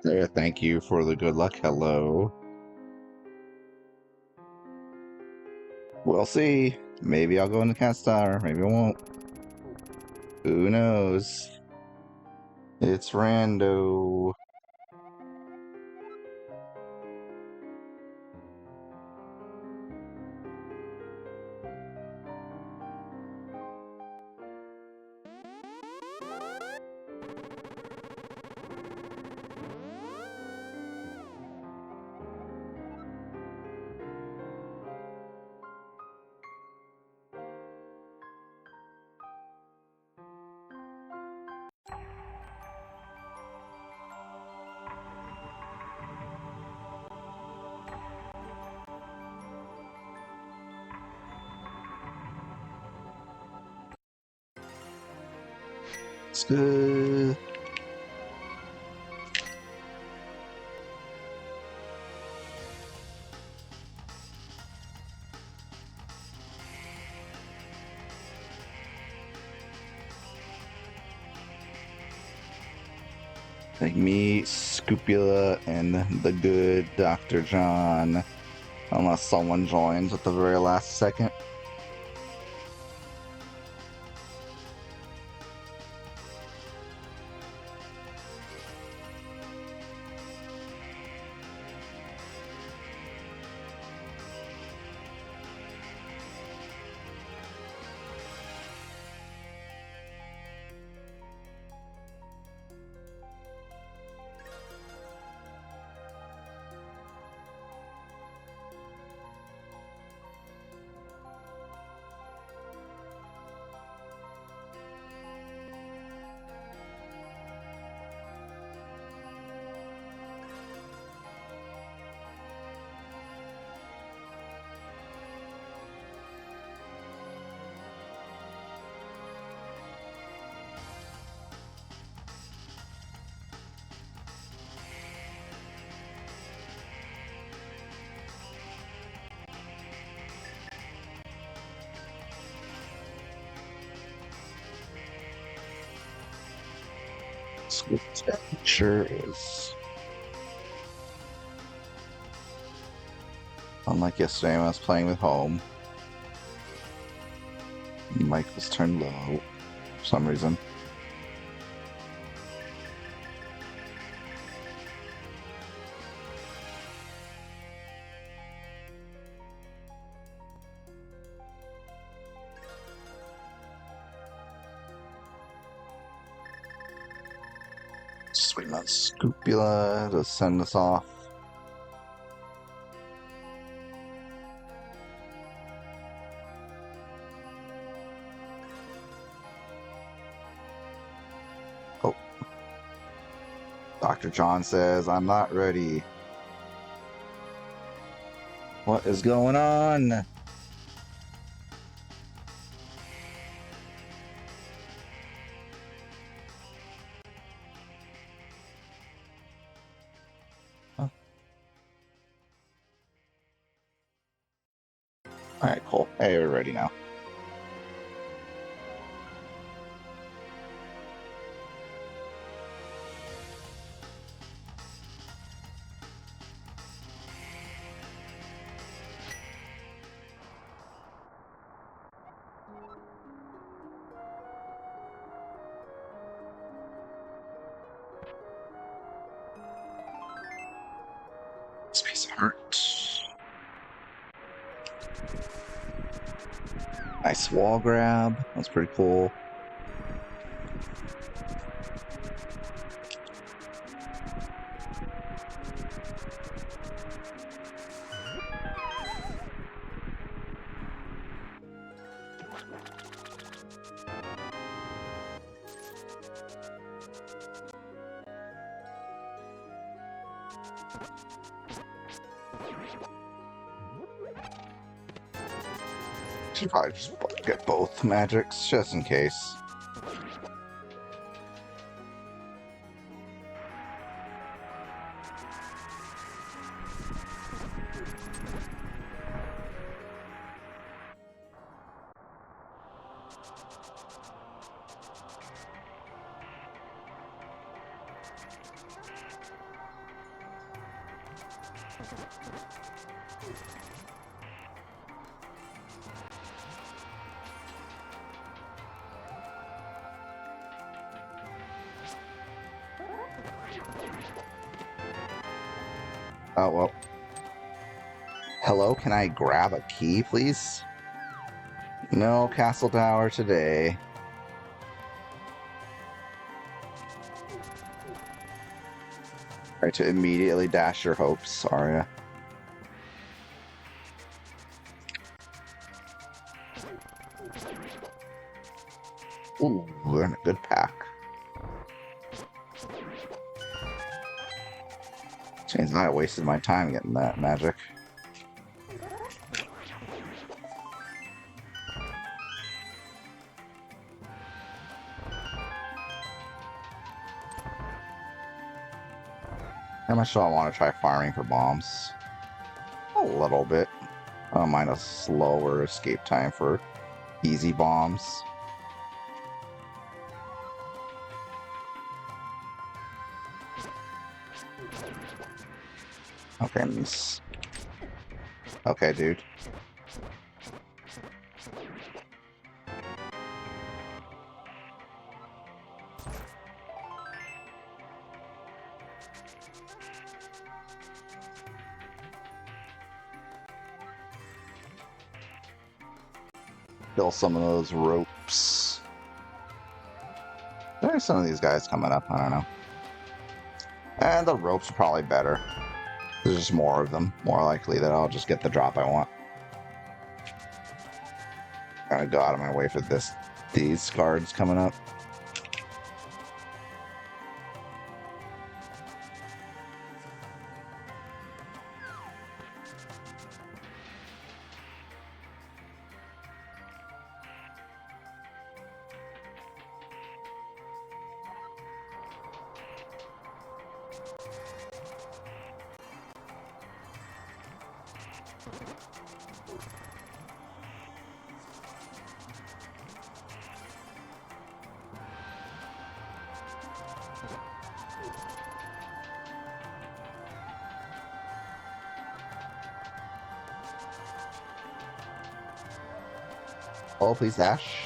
There, thank you for the good luck. Hello. We'll see. Maybe I'll go into Cat Star. Maybe I won't. Who knows? It's rando. It's good. Like me, Scupula, and the good Dr. John. Unless someone joins at the very last second. Sure is. Unlike yesterday when I was playing with home. Mic was turned low for some reason. Just waiting on Scupula to send us off. Oh. Dr. John says, I'm not ready. What is going on? Huh. Alright, cool. Hey, we're ready now. Space hurt. Nice wall grab. That's pretty cool. Should probably just get both magics, just in case. Oh, well. Hello, can I grab a key, please? No castle tower today. Try to immediately dash your hopes, Arya. Ooh, and a good pack. Seems I wasted my time getting that magic. How much do I want to try farming for bombs? A little bit. I don't mind a slower escape time for easy bombs. Okay, miss. Okay, dude. Kill some of those ropes. There's some of these guys coming up, I don't know. And the ropes are probably better. There's just more of them. More likely that I'll just get the drop I want. Gotta go out of my way for these cards coming up. Oh, please dash.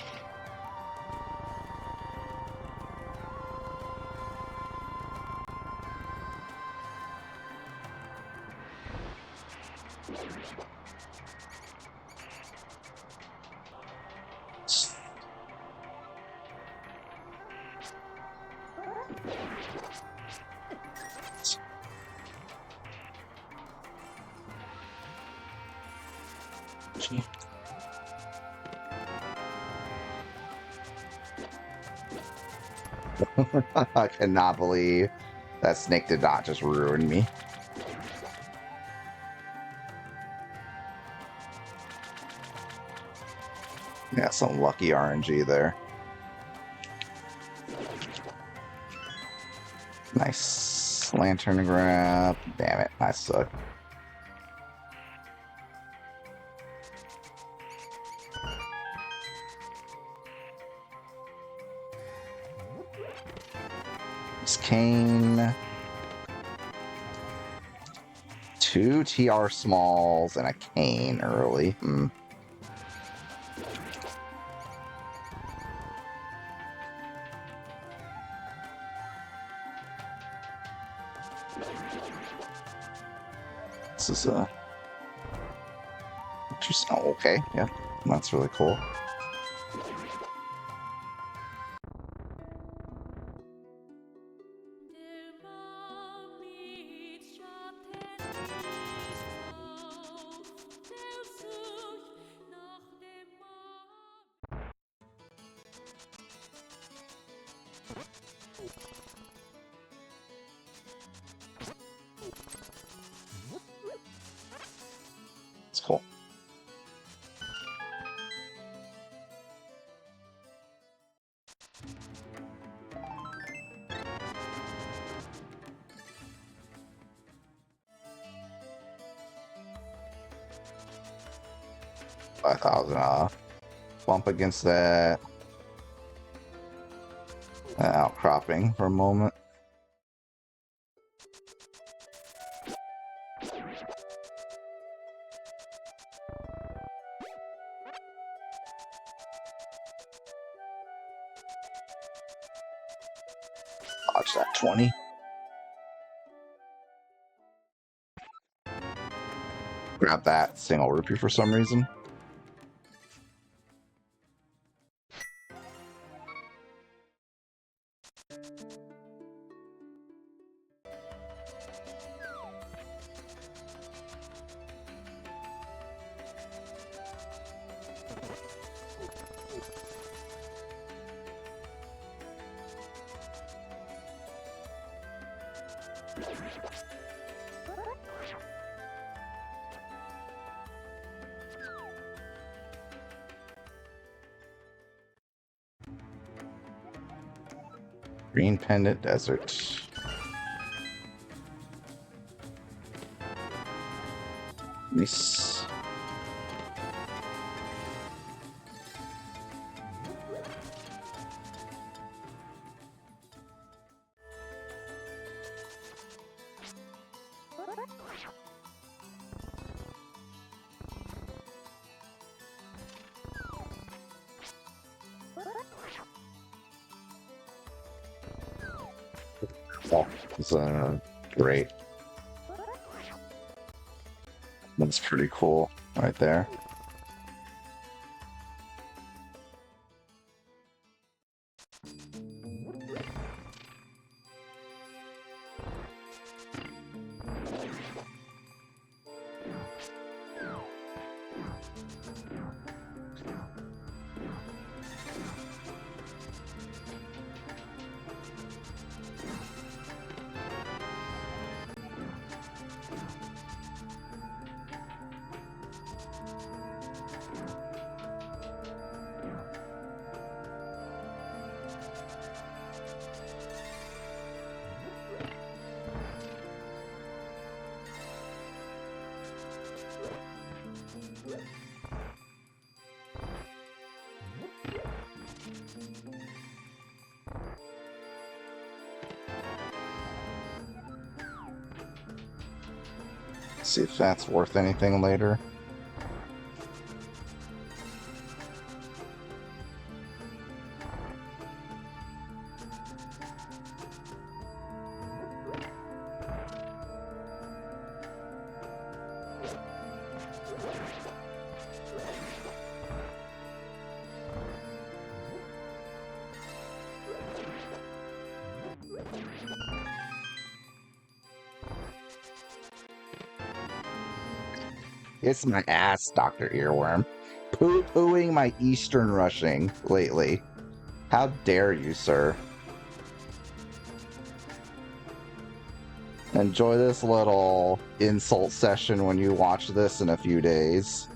I cannot believe that snake did not just ruin me. Yeah, some lucky RNG there. Nice lantern grab. Damn it, I suck. It's Cane. 2 TR smalls and a cane early. This is just okay, yeah, that's really cool. 5,000. Bump against that. Outcropping for a moment. Dodge that 20. Grab that single rupee for some reason. Green Pendant Desert. Nice. Oh, it's great. That's pretty cool right there. See if that's worth anything later. It's my ass, Dr. Earworm. Poo-pooing my Eastern rushing lately. How dare you, sir? Enjoy this little insult session when you watch this in a few days.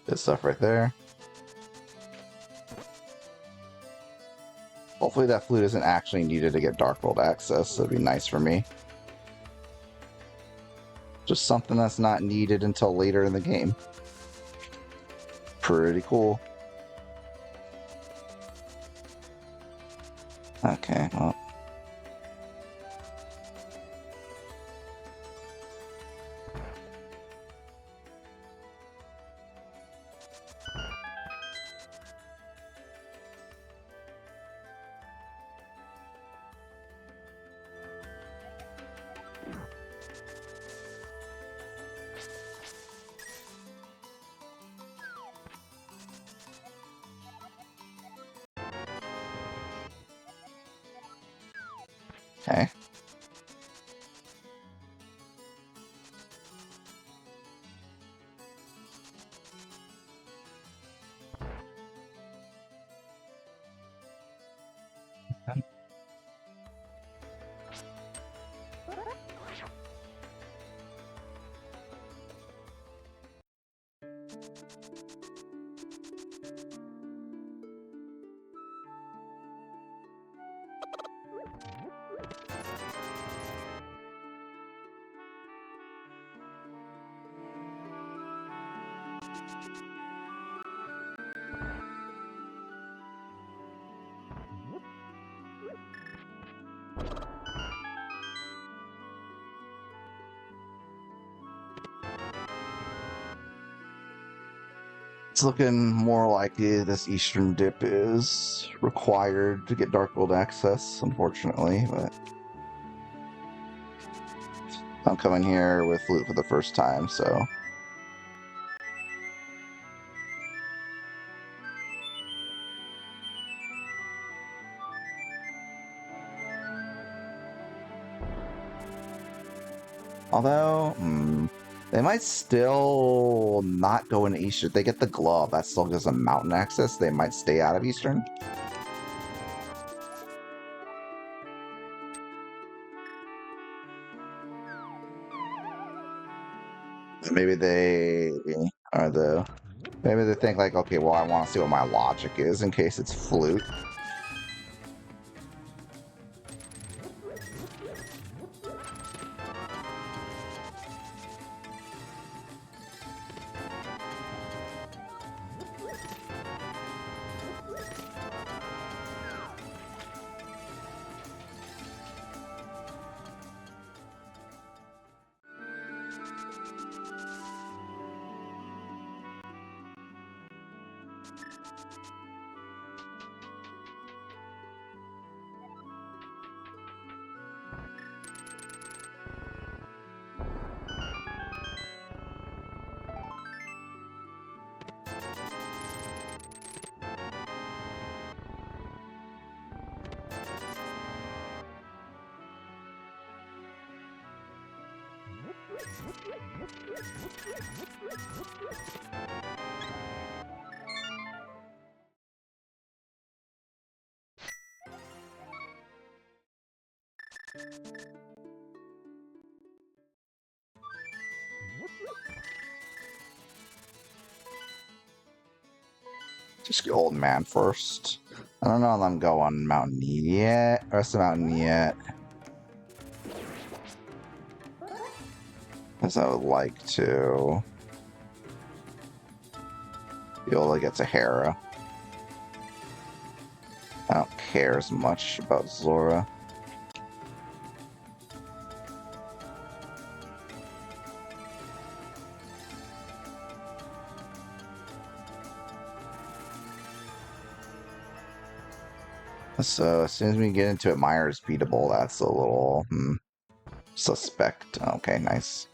Good stuff right there. Hopefully that flute isn't actually needed to get Dark World access. That'd be nice for me. Just something that's not needed until later in the game. Pretty cool. Okay, well. Okay. It's looking more likely this Eastern dip is required to get Dark World access, unfortunately, but I'm coming here with loot for the first time, so. Although, they might still not go into Eastern. If they get the glove, that still gives them mountain access. They might stay out of Eastern. Maybe they are the. Maybe they think like, okay, well, I want to see what my logic is in case it's flute. Just get old man first. I don't know if I'm going mountain yet. Rest of mountain yet. Because I would like to be able to get to Hera. I don't care as much about Zora. So as soon as we get into it, Myers beatable. That's a little suspect. Okay, nice.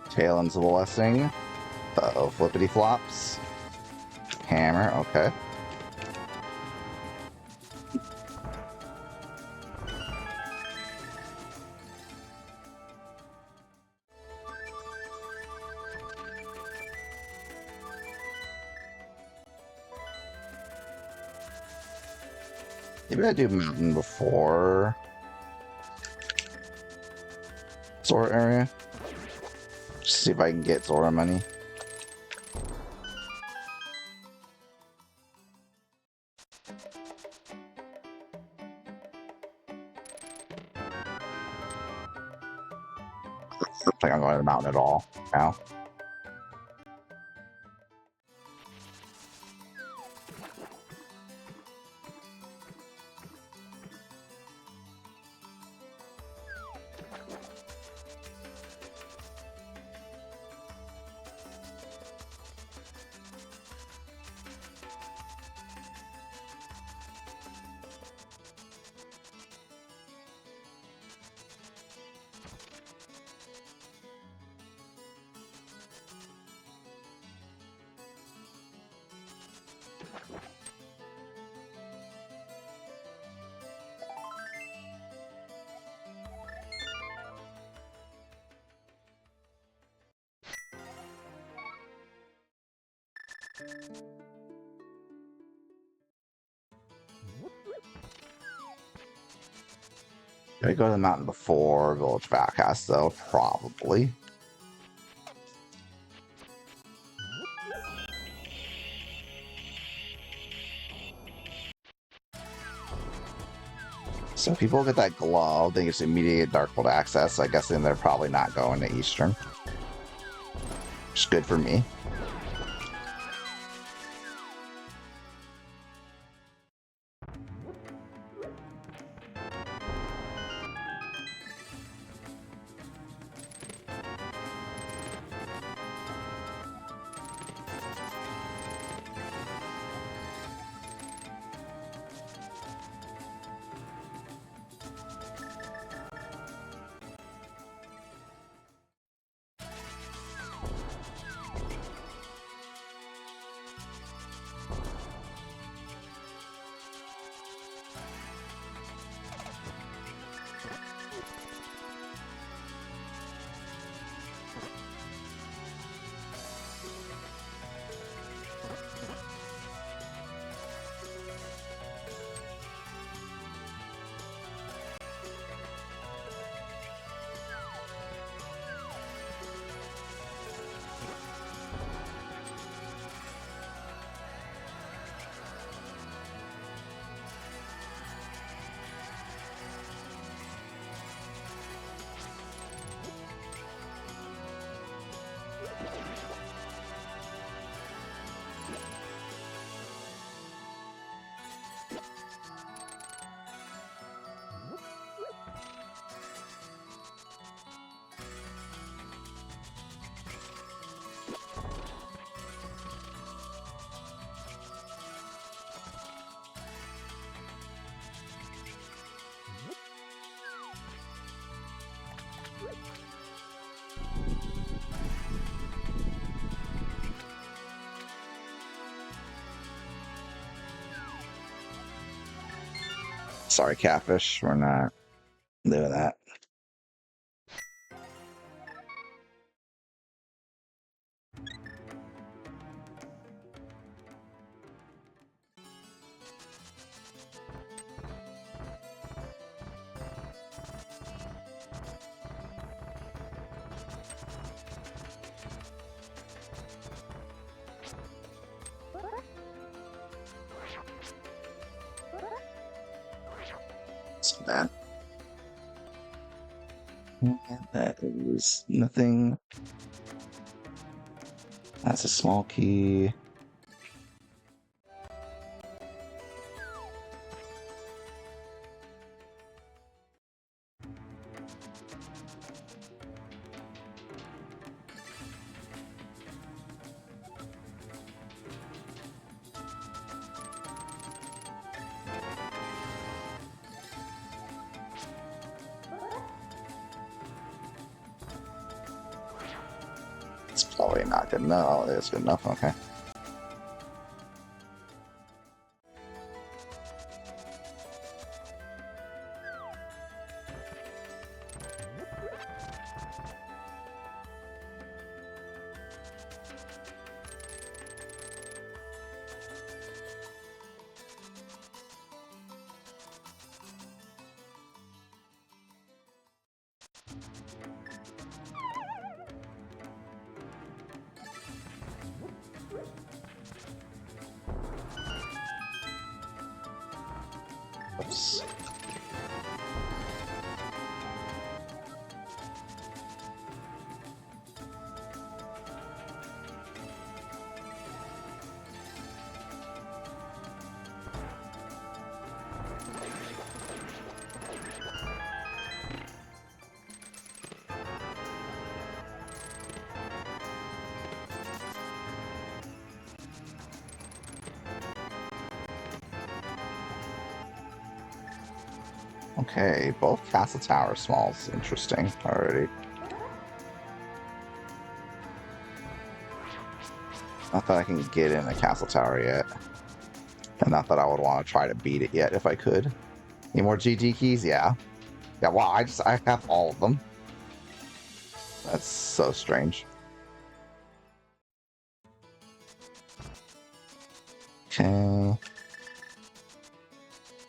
Talon's Blessing. Uh-oh, flippity flops. Hammer, okay. Maybe I do mountain before Zora area. Just see if I can get Zora money. I don't think I'm going to the mountain at all now. Did I go to the mountain before Village of Outcasts, though? Probably. So people get that glove, they just immediately get Darkhold access. I guess then they're probably not going to Eastern. Which is good for me. Sorry, Catfish. We're not doing that. So bad. And that is nothing. That's a small key. It's probably not good enough. Oh, it's good enough. Okay. Oops. Okay, both castle tower smalls. Interesting already. Not that I can get in a castle tower yet. And not that I would want to try to beat it yet if I could. Need more GG keys? Yeah. Yeah, wow, I have all of them. That's so strange. Okay.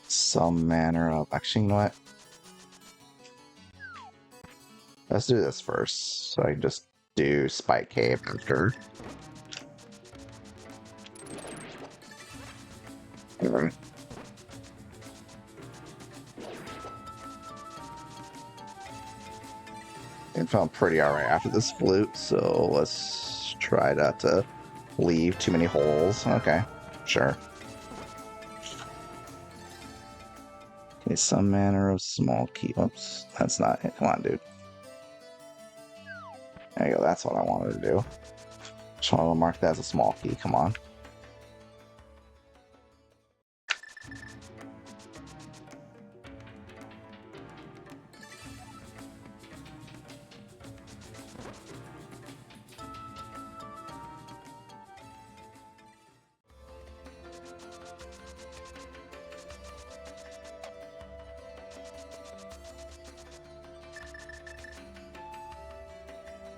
Some manner of... Actually, you know what? Let's do this first. So I can just do Spike Cave after. It felt pretty alright after this flute, so let's try not to leave too many holes. Okay, sure. Okay, some manner of small key. Oops, that's not it. Come on, dude. There you go, that's what I wanted to do. Just wanted to mark that as a small key. Come on.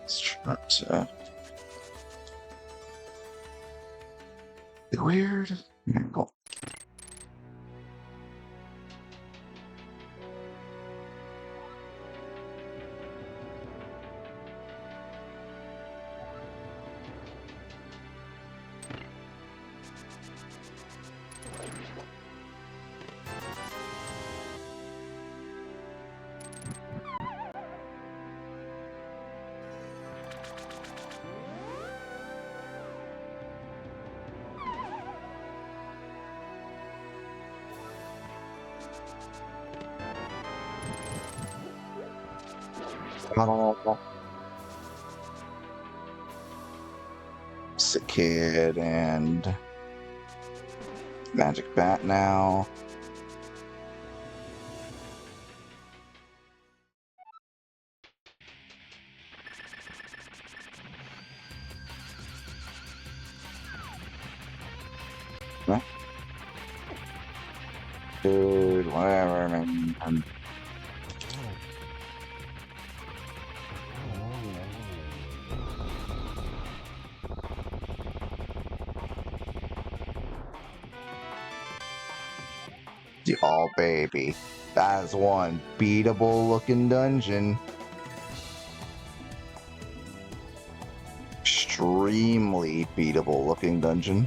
Let's try to... Weird angle. Sick Kid and Magic Bat now. Huh? Dude, whatever, man. Oh, baby. That is one beatable looking dungeon. Extremely beatable looking dungeon.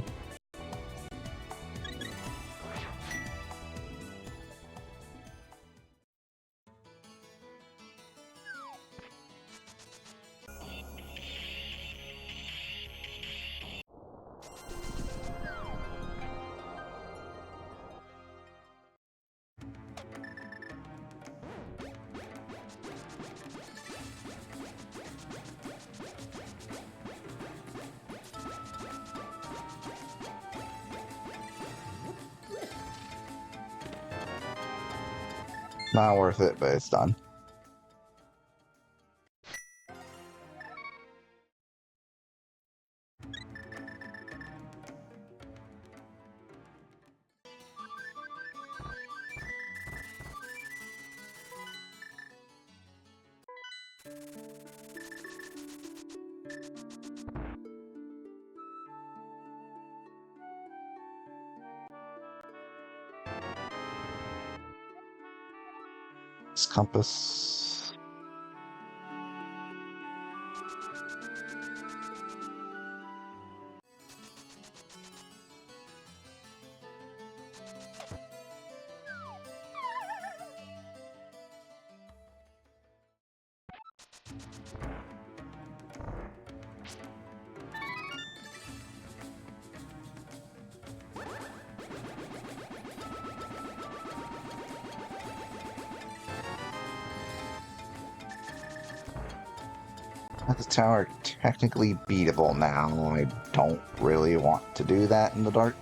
Not worth it, but it's done. This compass. The tower technically beatable now. I don't really want to do that in the dark.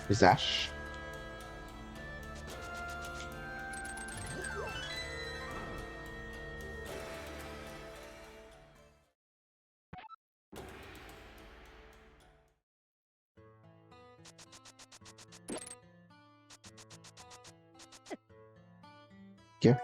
Zash. Yeah.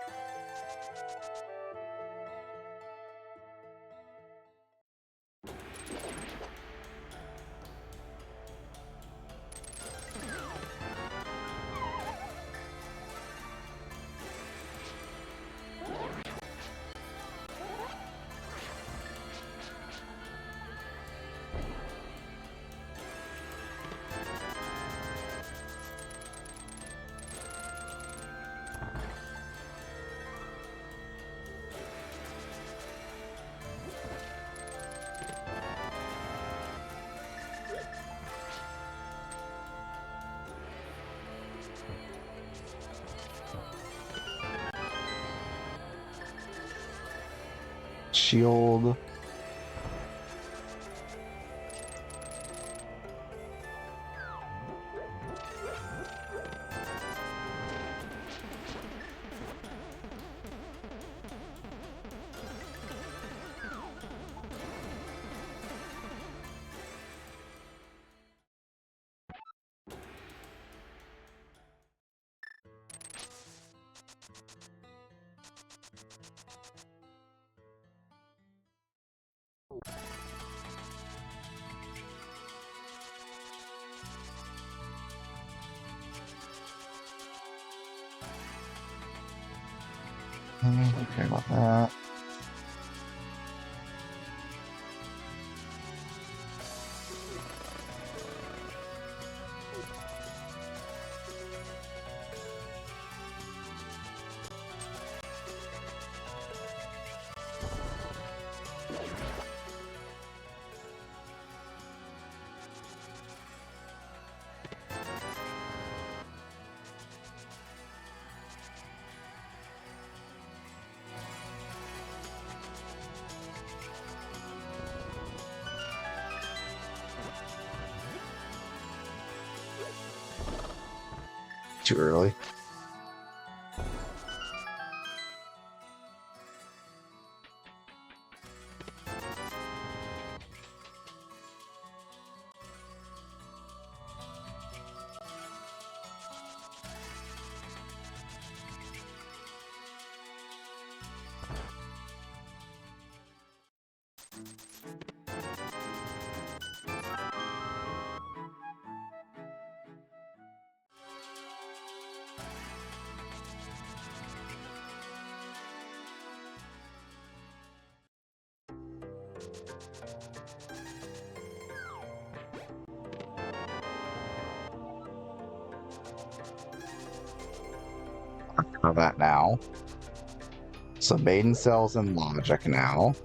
Shield. Okay about that. Too early. How about now? Some maiden cells and logic now.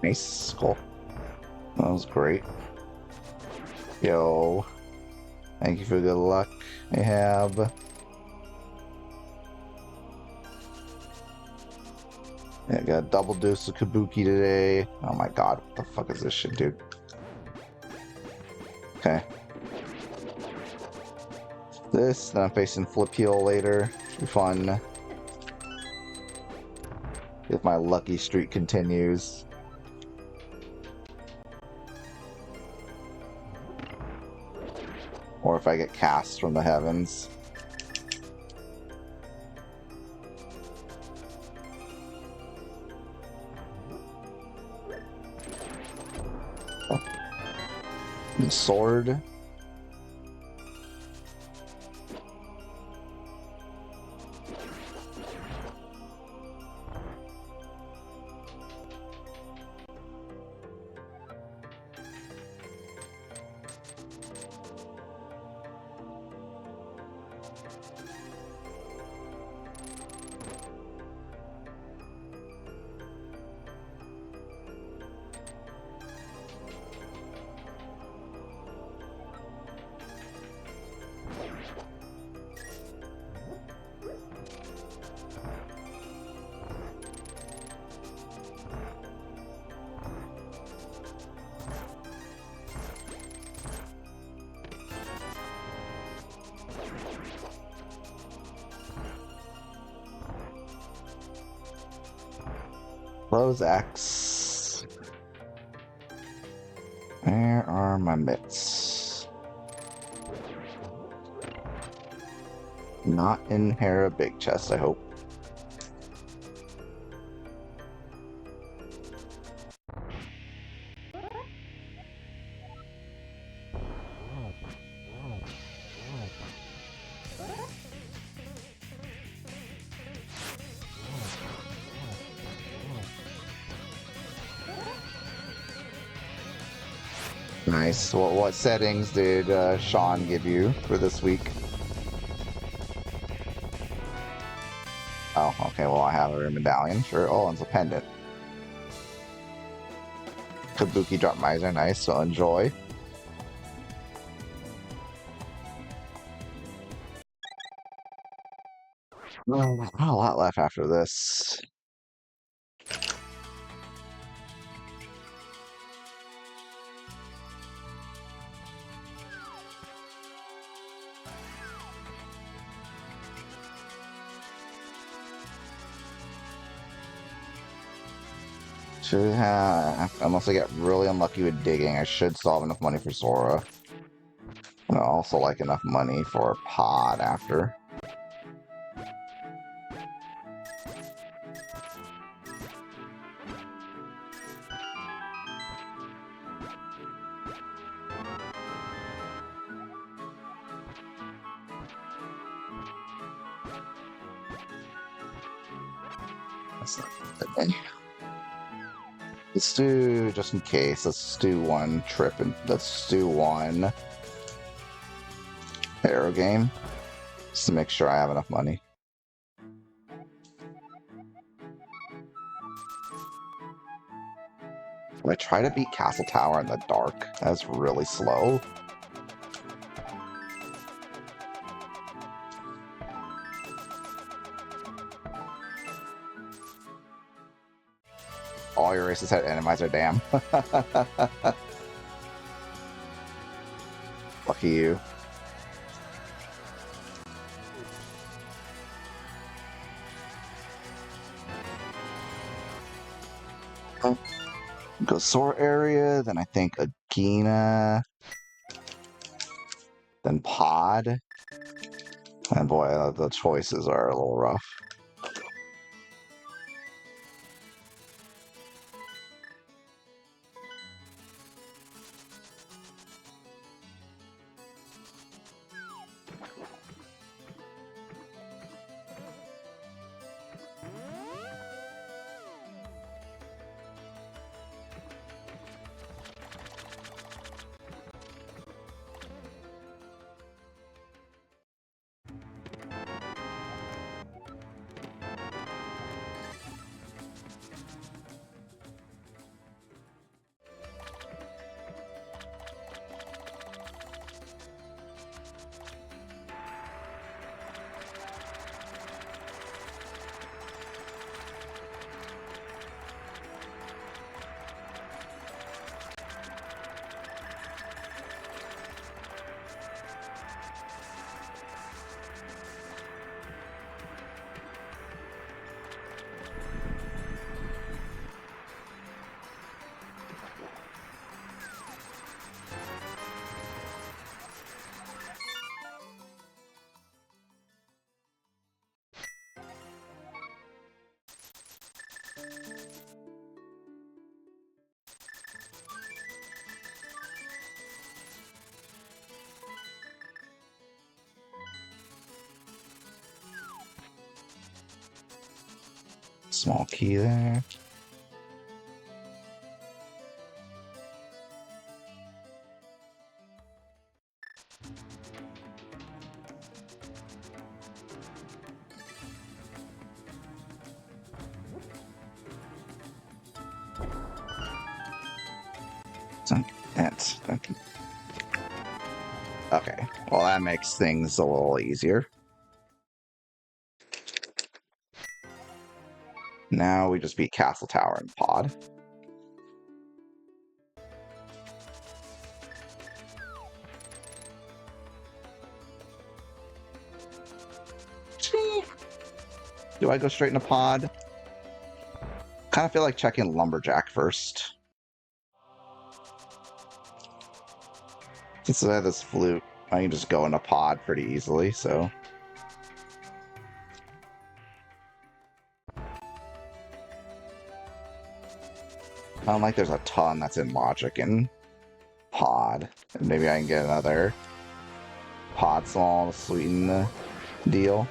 Nice, cool. That was great. Yo, thank you for the good luck, Ahab. Yeah, I got a double dose of Cabookey today. Oh my god, what the fuck is this shit, dude? Okay. This, then I'm facing Flip Heel later. Should be fun. If my lucky streak continues. Or if I get cast from the heavens. And sword. Close X. Where are my mitts? Not in Hera Big Chest, I hope. Nice. What settings did Sean give you for this week? Oh, okay. Well, I have a medallion. Sure. Oh, it's a pendant. Cabookey randomizer. Nice. So enjoy. Well, not a lot left after this. Should have, unless I get really unlucky with digging, I should still have enough money for Sora. And I also like enough money for Pod after. That's not good. Let's do, just in case, let's do one trip and let's do one arrow game. Just to make sure I have enough money. I try to beat Castle Tower in the dark. That's really slow. All your races had randomizer, damn. Lucky you. Go Sora area, then I think Agina, then Pod. And boy, the choices are a little rough. Small key there. That's okay. Well, that makes things a little easier. Now we just beat Castle Tower and Pod. Do I go straight into Pod? Kind of feel like checking Lumberjack first. Since I have this flute, I can just go into Pod pretty easily, so. I don't like there's a ton that's in Logic and Pod. And maybe I can get another Pod small to sweeten the deal.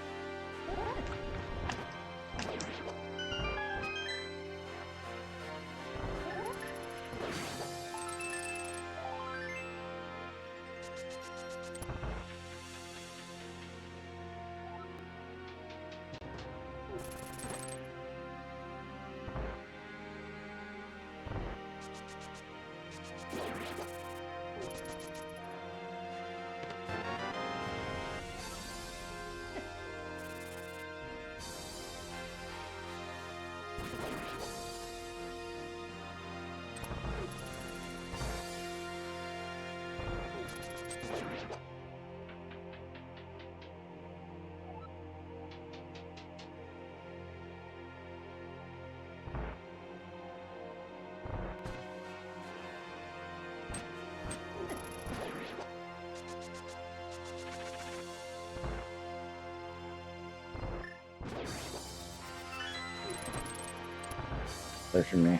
There for me.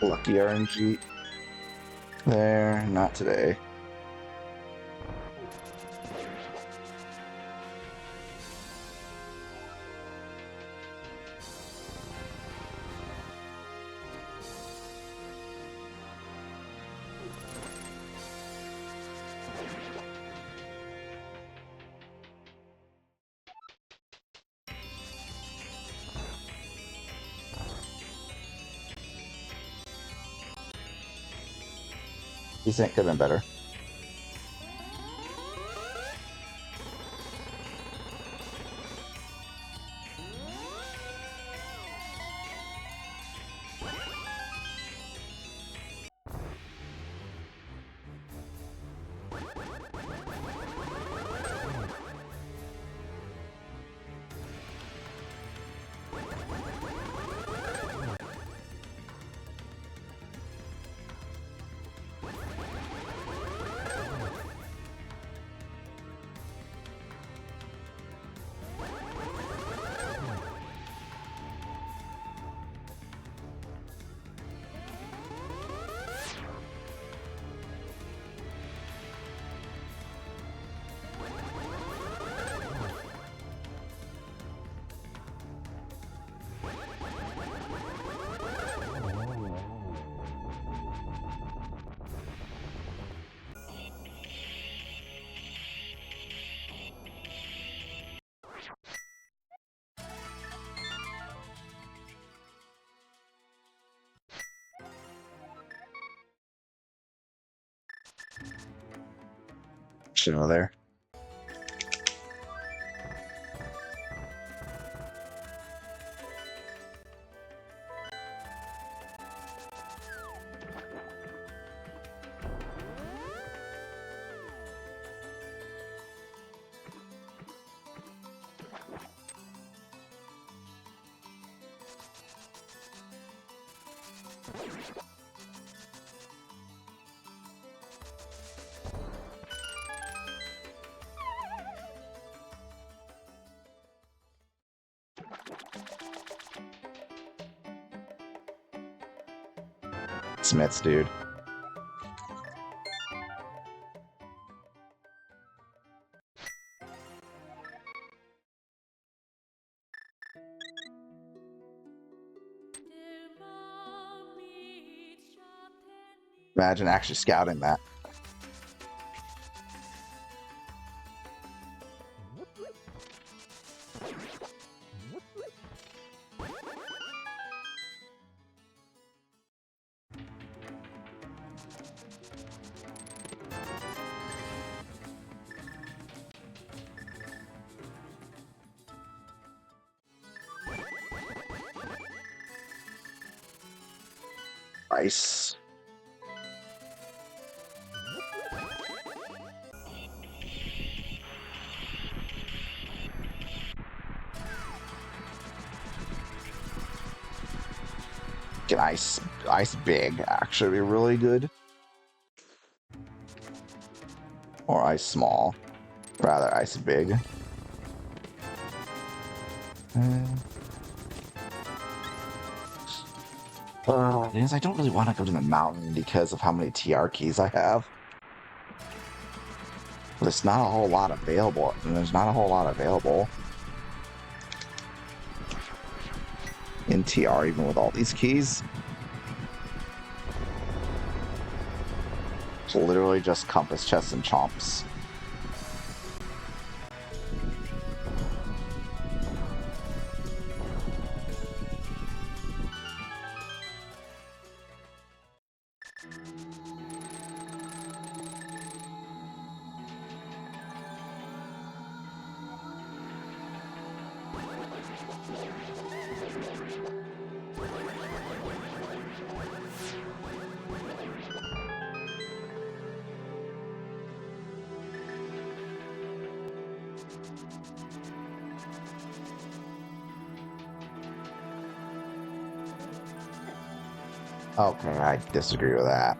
Lucky RNG. There, not today. Decent, could have been better. Should know there. Smiths, dude. Imagine actually scouting that. Nice. Can ice big actually be really good? Or ice small? Rather ice big. Things I don't really want to go to the mountain because of how many TR keys I have. There's not a whole lot available. In TR, even with all these keys. It's literally just compass chests and chomps. Okay, I disagree with that.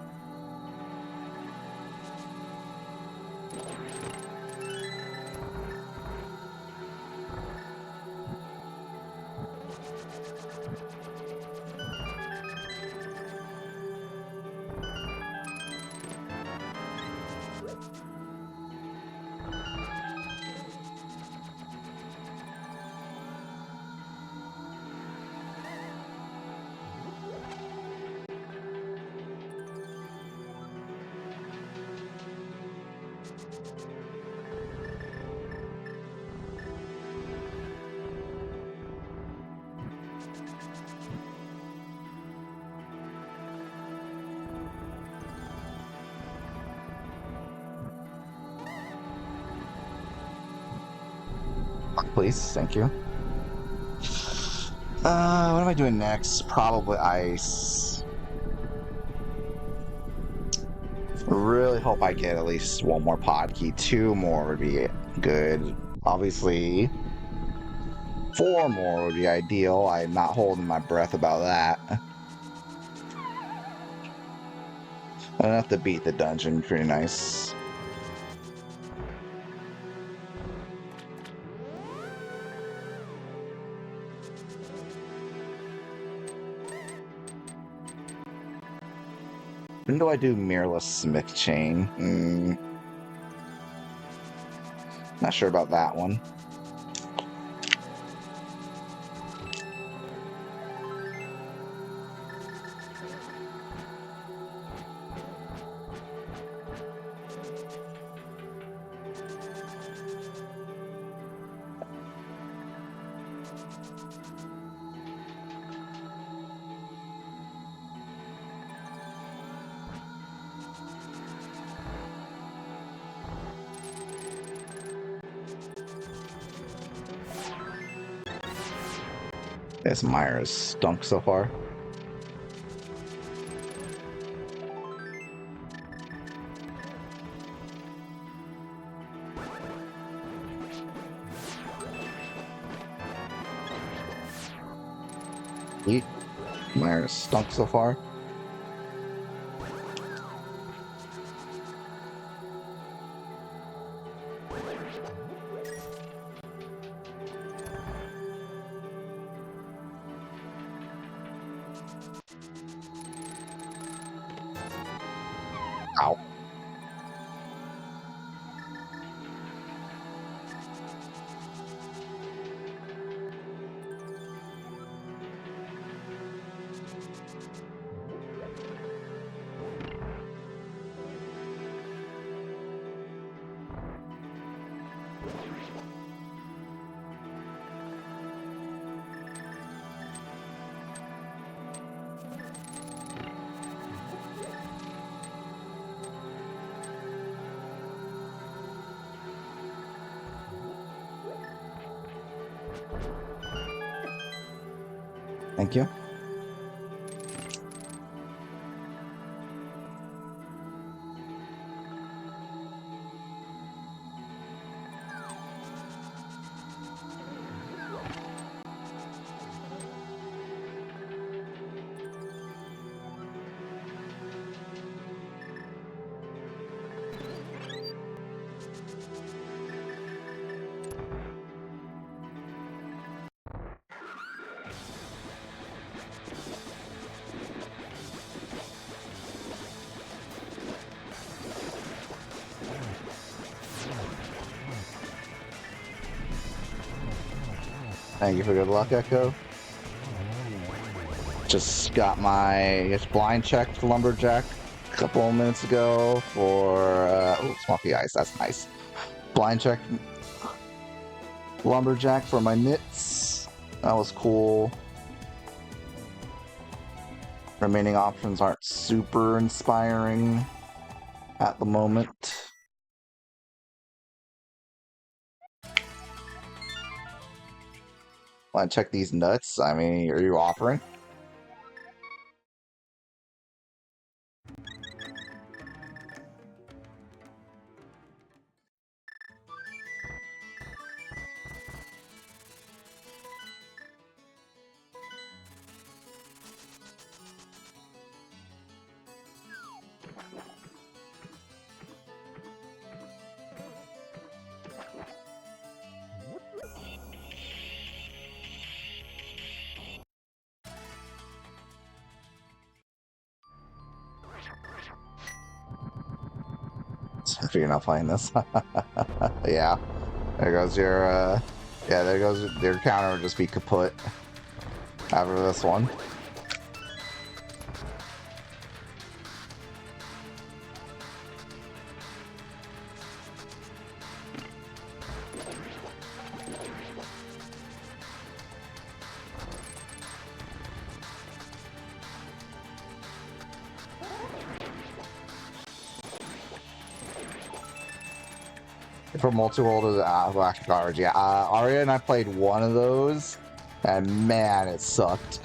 Please, thank you. What am I doing next? Probably ice. Really hope I get at least one more pod key. 2 more would be good. Obviously, 4 more would be ideal. I'm not holding my breath about that. Enough to beat the dungeon. Pretty nice. When do I do mirrorless Smith chain? Not sure about that one. This Myra's stunk so far. Myra's stunk so far. Ow. Thank you. Thank you for good luck, Echo. Just got my blind checked lumberjack a couple of minutes ago for smoky ice. That's nice. Blind checked lumberjack for my knits. That was cool. Remaining options aren't super inspiring at the moment. Want to check these nuts? I mean, are you offering? If you're not playing this. Yeah. There goes your, yeah, there goes your counter will just be kaput after this one. For multi-world is black garbage. Yeah, Arya and I played one of those, and man, it sucked.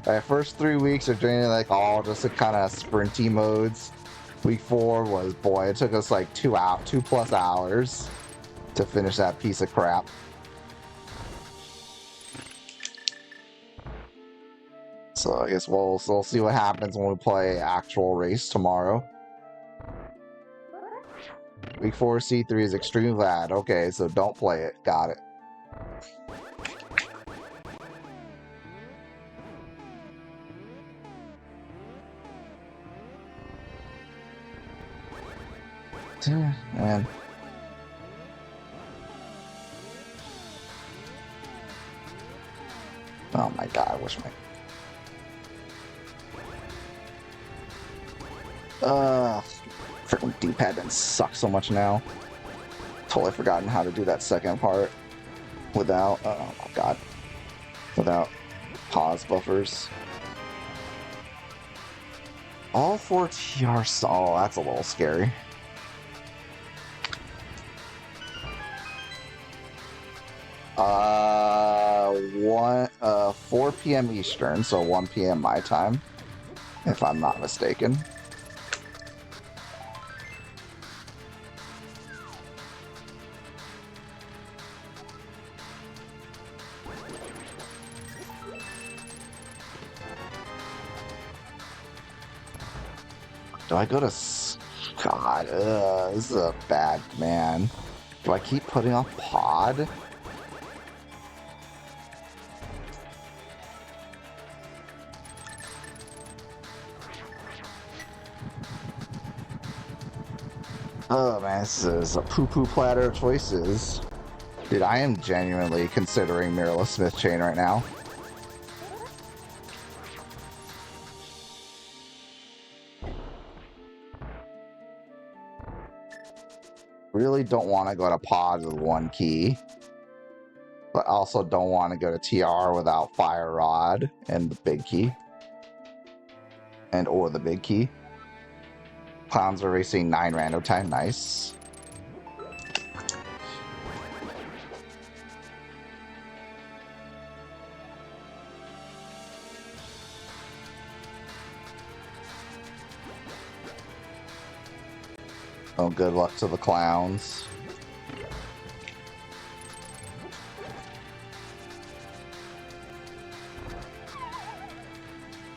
The first 3 weeks are doing like all just a kind of sprinty modes. Week 4 was, boy, it took us like 2+ hours to finish that piece of crap. So I guess we'll see what happens when we play actual race tomorrow. Week 4 C3 is extremely bad. Okay, so don't play it. Got it. Man. Oh my god, I wish my... freaking D-pad didn't suck so much now. Totally forgotten how to do that second part without, oh my god, without pause buffers. All 4 TRs, oh, that's a little scary. One 4 p.m. Eastern, so 1 p.m. my time, if I'm not mistaken. Do I go to... God, this is a bad man. Do I keep putting off pod? Oh man, this is a poo-poo platter of choices. Dude, I am genuinely considering Mirrorless Smith Chain right now. Really don't want to go to pod with one key. But also don't want to go to TR without Fire Rod and the big key. Or the big key. Clowns are racing 9 random time, nice. Oh, good luck to the clowns.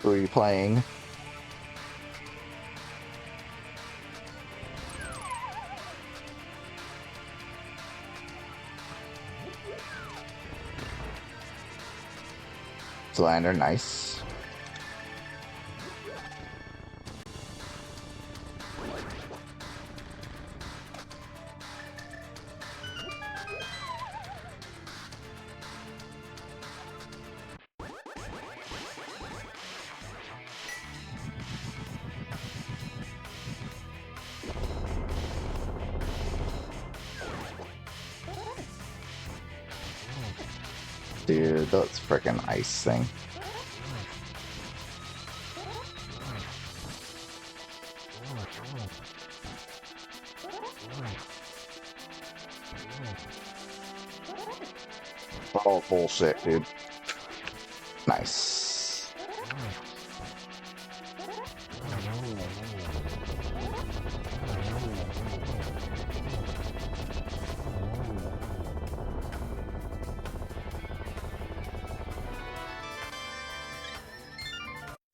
Who are you playing? Slander, nice. Dude, that's freaking ice thing. Oh, bullshit, dude. Nice.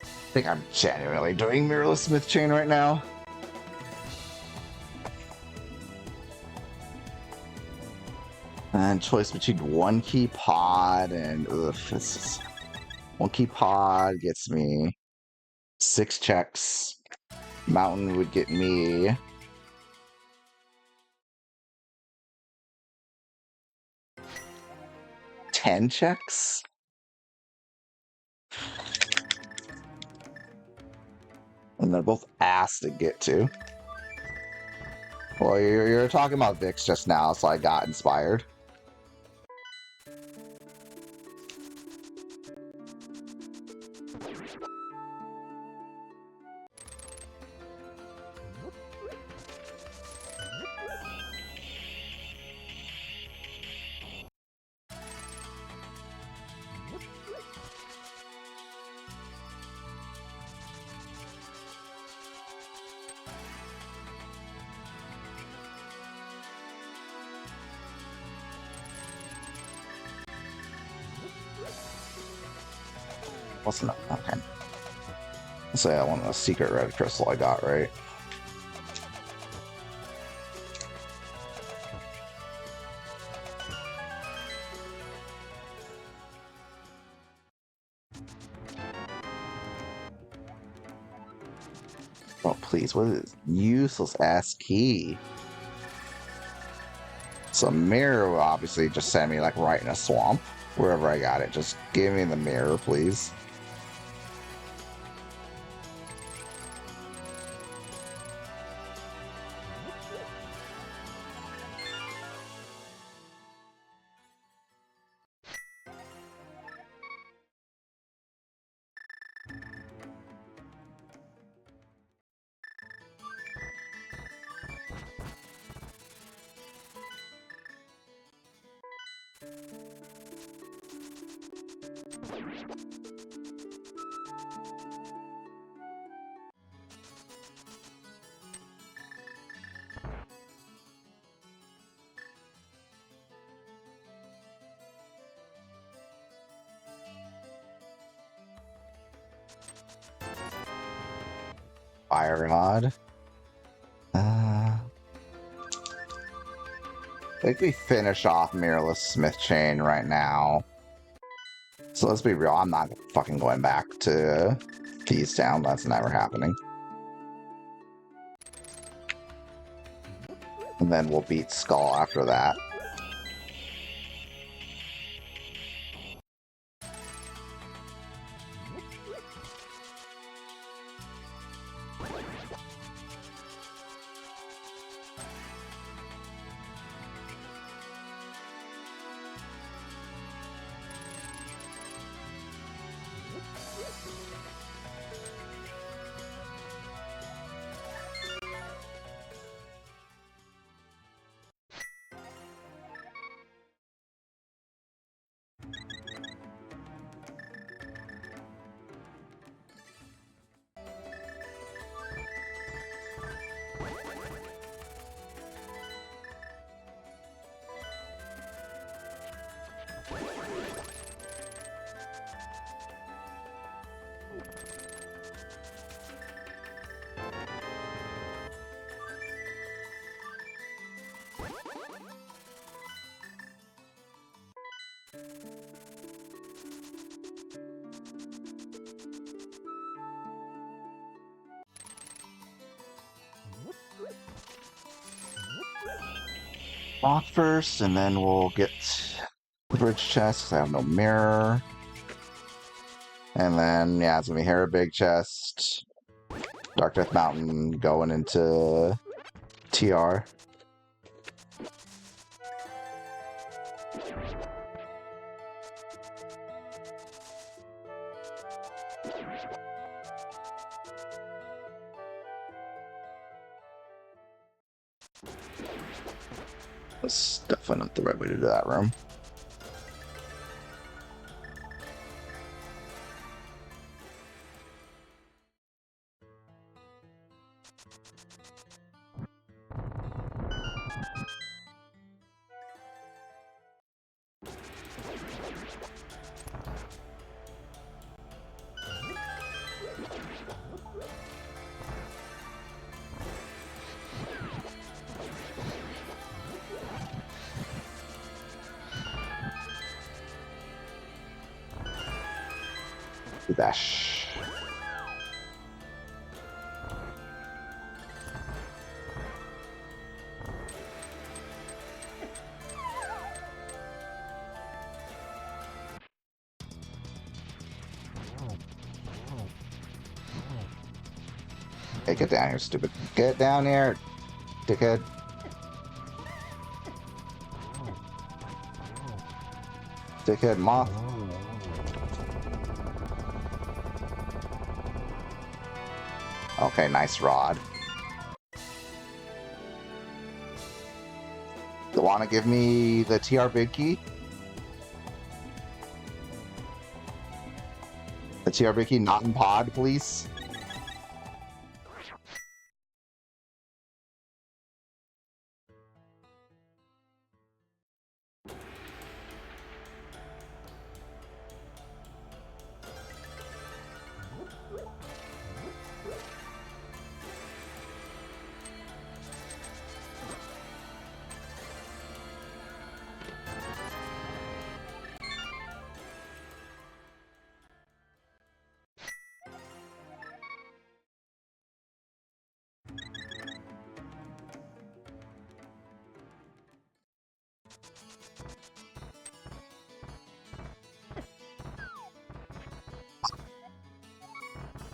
I think I'm genuinely doing Mirrorless Smith Chain right now. And choice between one key pod and one key pod gets me 6 checks. Mountain would get me 10 checks. And they're both ass to get to. Well, you're talking about Vix just now, so I got inspired. What's not? Okay. Let's say I want a secret red crystal I got, right? Oh, please, what is this useless ass key? So mirror will obviously just send me like right in a swamp. Wherever I got it, just give me the mirror, please. Fire Rod. I think we finish off Mirrorless Smith Chain right now. So let's be real, I'm not fucking going back to Thieves Town. That's never happening. And then we'll beat Skull after that. Lock first, and then we'll get the bridge chest because I have no mirror. And then, yeah, it's gonna be Hera Big Chest, Dark Death Mountain going into TR. That's definitely not the right way to do that room. Dash. Hey, get down here, stupid. Get down here, dickhead. Dickhead moth. Okay, nice rod. You want to give me the TR big key? The TR big key not in pod, please?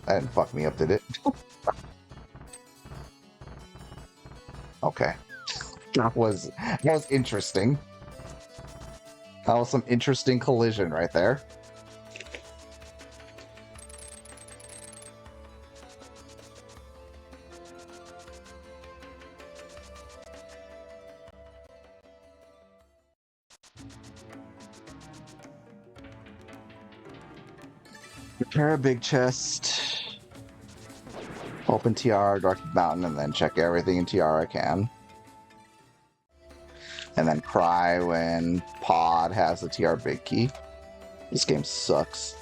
That didn't fuck me up, did it? Okay. That was interesting. That was some interesting collision right there. Prepare a big chest. Open TR, Dark Mountain, and then check everything in TR I can. And then cry when Pod has the TR big key. This game sucks.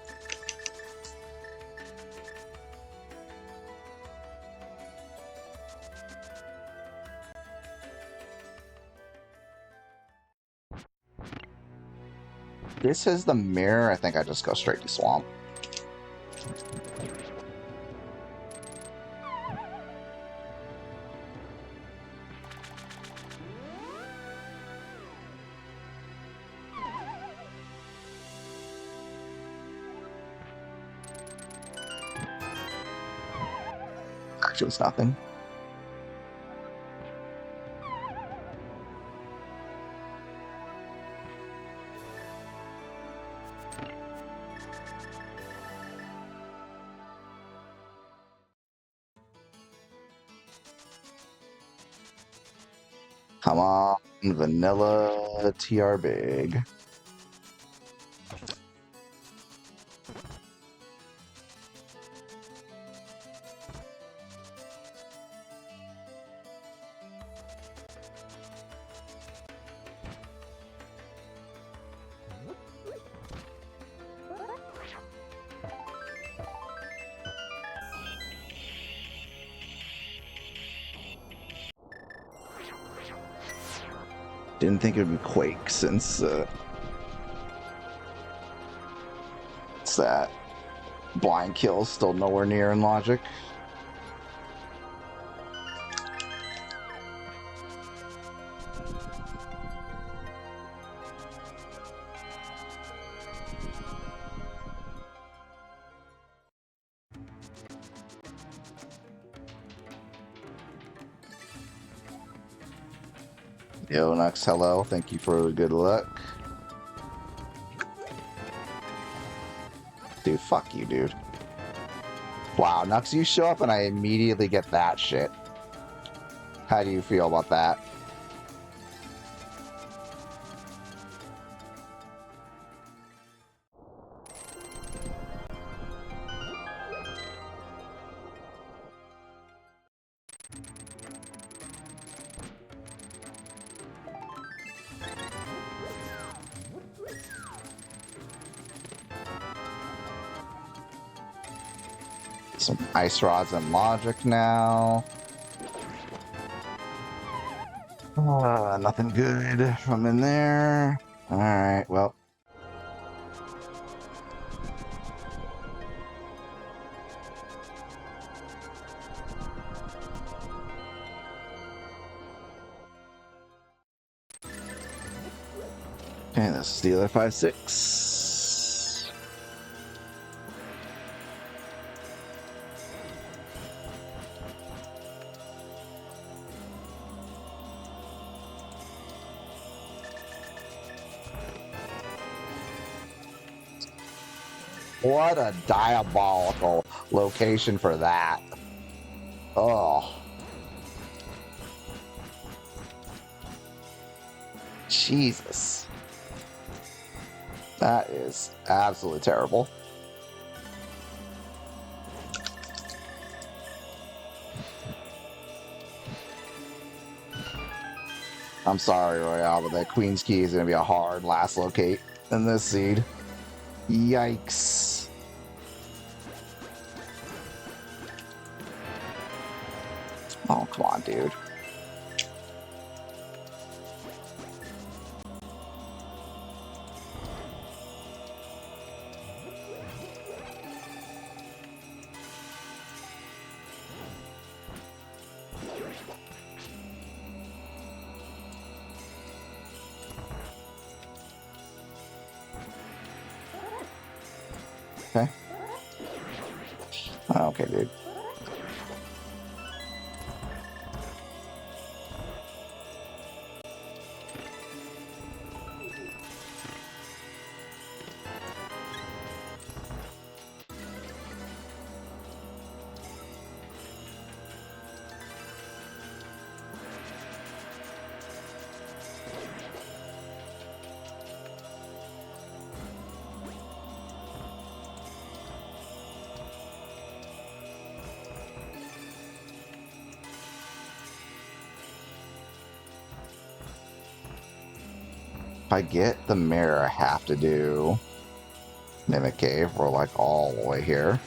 this is the mirror, I think I just go straight to swamp. Actually, it's nothing. Come on, vanilla TR big. Didn't think it would be Quake since it's that blind kill still nowhere near in logic. Yo, Nux, hello. Thank you for the good luck. Dude, fuck you, dude. Wow, Nux, you show up and I immediately get that shit. How do you feel about that? Some ice rods and logic now. Nothing good from in there. Alright, well. Okay, this is the other 5-6. What a diabolical location for that. Oh. Jesus. That is absolutely terrible. I'm sorry, Royale, but that Queen's Key is going to be a hard last locate in this seed. Yikes. Oh, come on, dude. Okay. Okay, dude. If I get the mirror, I have to do Mimic Cave. We're like all the way here.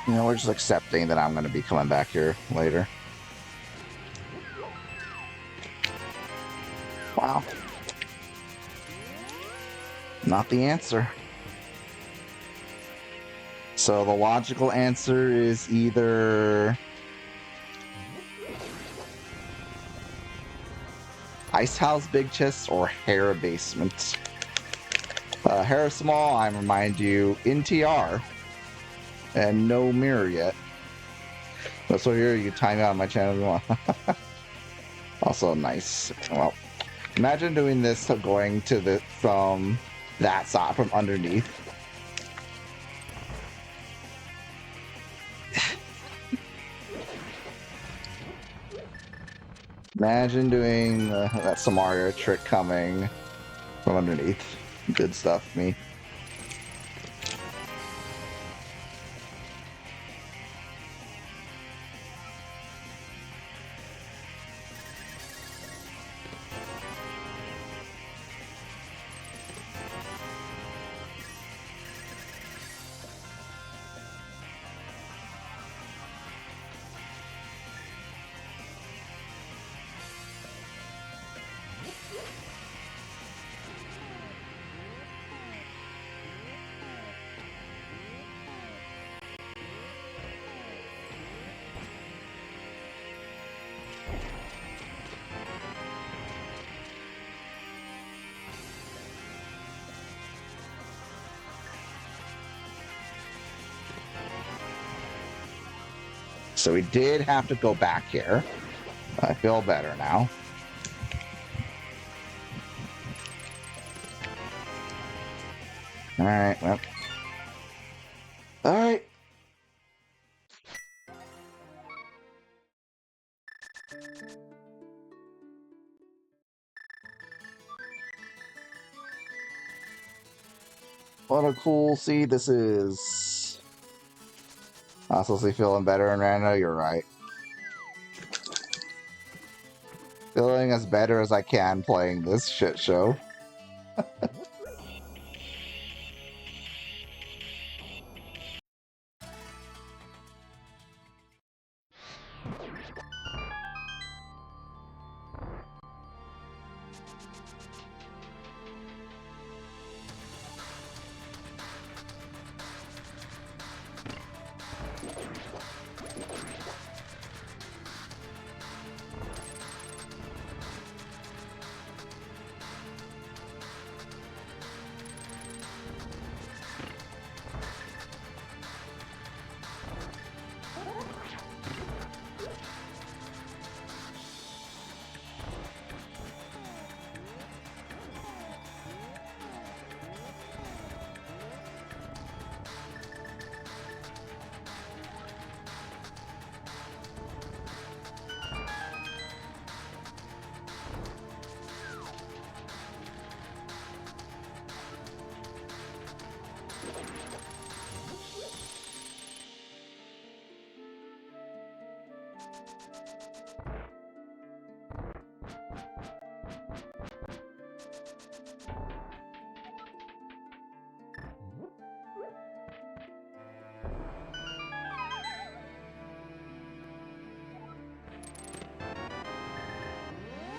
You know, we're just accepting that I'm going to be coming back here later. Wow. Not the answer. So the logical answer is either Ice House Big Chest or Hera Basement. Hera Small, I remind you, in TR. And no mirror yet. So here you can time out on my channel if you want. Also nice. Well, imagine doing this going to the from that side, from underneath. Imagine doing that Samaria trick coming from underneath. Good stuff, me. So we did have to go back here. I feel better now. Alright, well. Alright. What a cool seed this is. Honestly, feeling better, and Rando, you're right. Feeling as better as I can playing this shit show.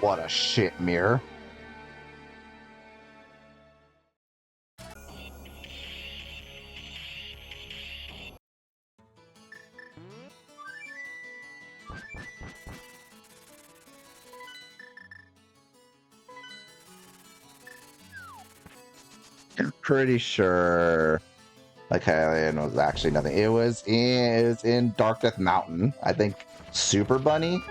What a shit mirror. I'm pretty sure. Okay, it was actually nothing. It was in Dark Death Mountain. I think Super Bunny.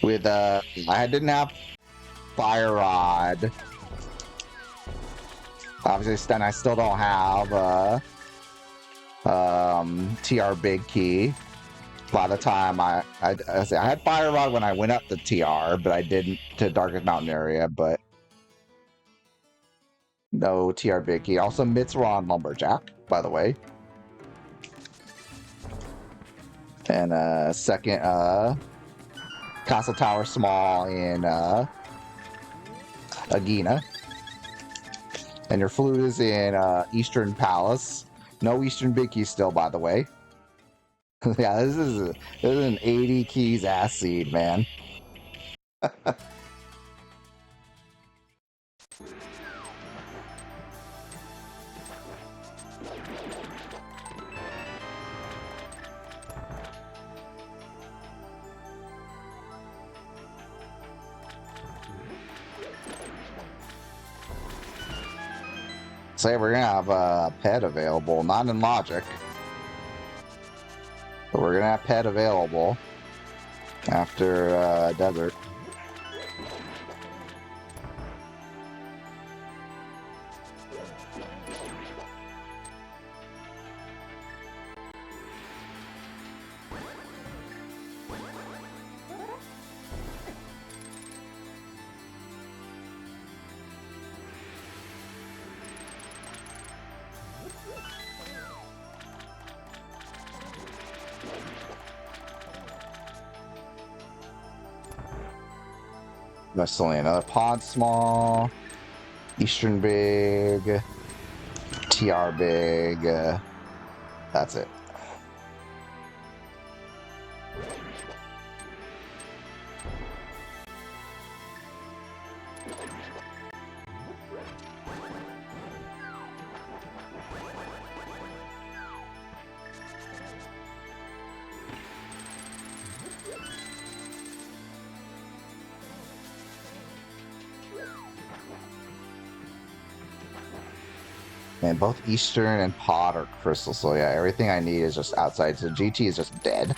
With I didn't have Fire Rod. Obviously, I still don't have TR Big Key. By the time I had Fire Rod when I went up the TR, but I didn't to Darkest Mountain area, but no TR Big Key. Also Mitzron Lumberjack, by the way. And second Castle Tower Small in Agena. And your flute is in Eastern Palace. No Eastern Big Keys still, by the way. Yeah, this is an 80 keys ass seed, man. Say we're gonna have a pet available, not in Logic, but we're gonna have pet available after Desert. That's only another Pod Small, Eastern Big, TR Big. That's it. And both Eastern and Pod are crystal, so yeah, everything I need is just outside. So GT is just dead.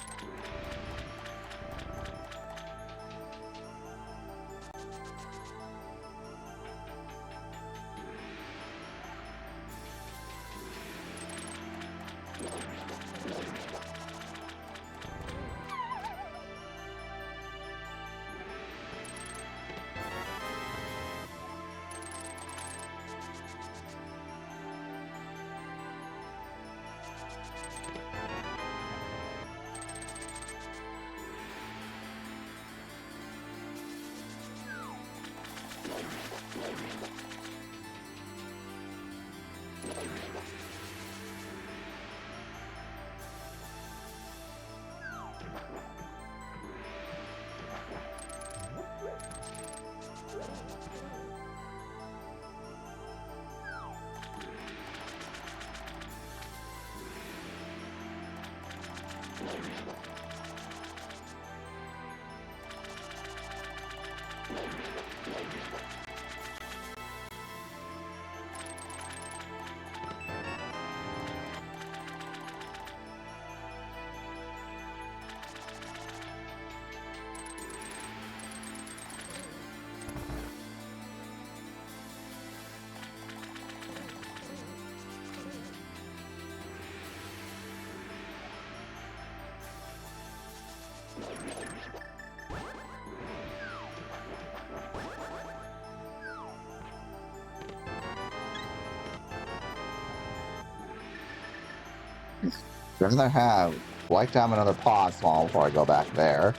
Doesn't it have like to have another Pod Small before I go back there?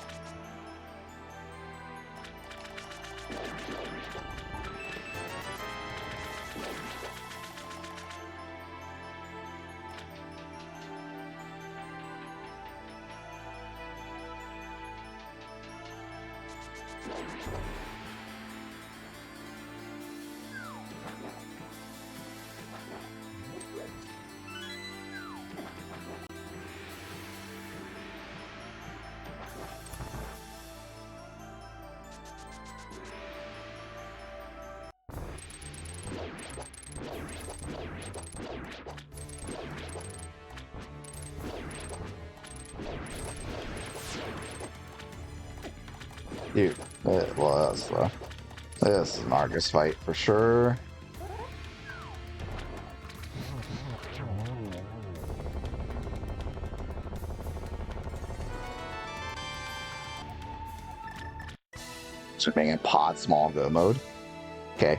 Dude, well, this is an Argus fight for sure. So being in Pod Small go mode. Okay.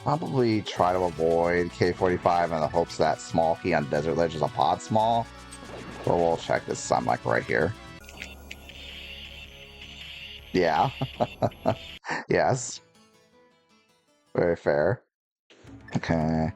Probably try to avoid K45 in the hopes that small key on Desert Ledge is a pod small. But we'll check this sun like right here. Yeah. Yes. Very fair. Okay.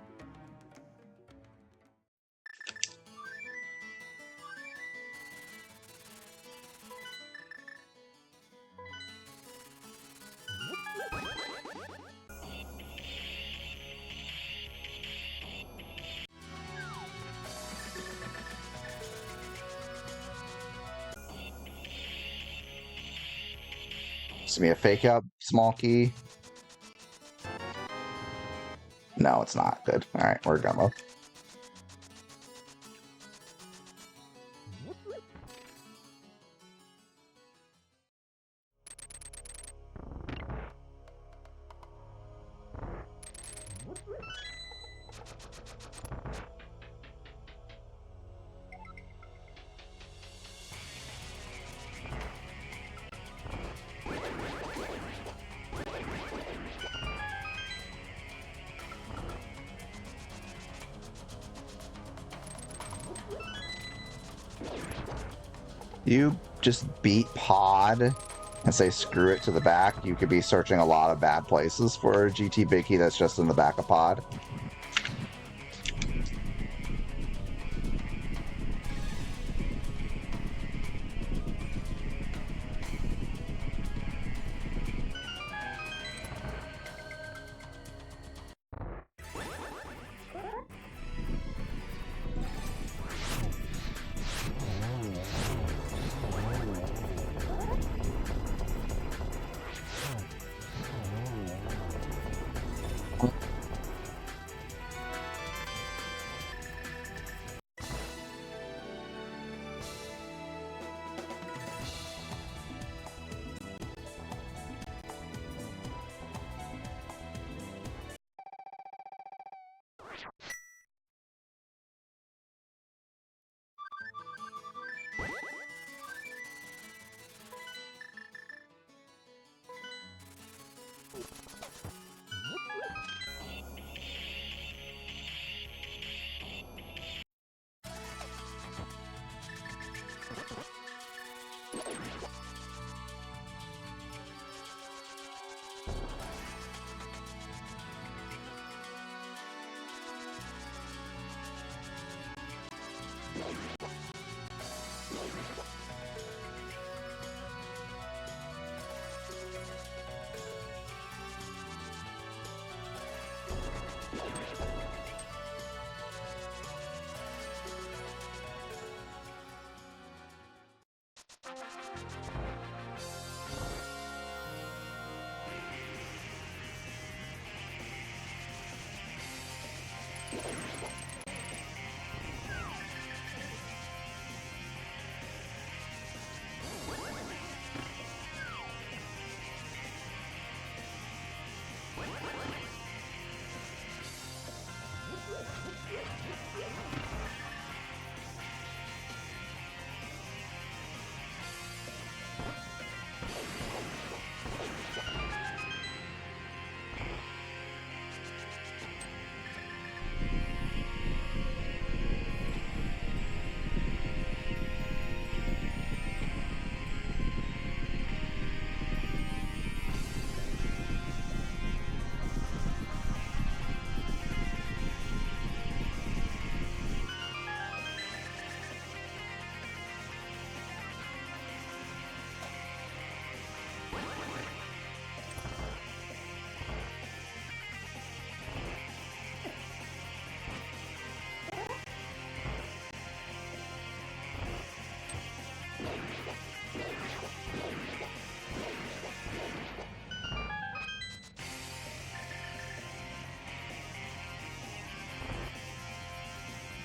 Send me a fake out small key. No, it's not. Good. Alright, we're gonna. You just beat pod and say screw it to the back, you could be searching a lot of bad places for a GT Big Key that's just in the back of pod.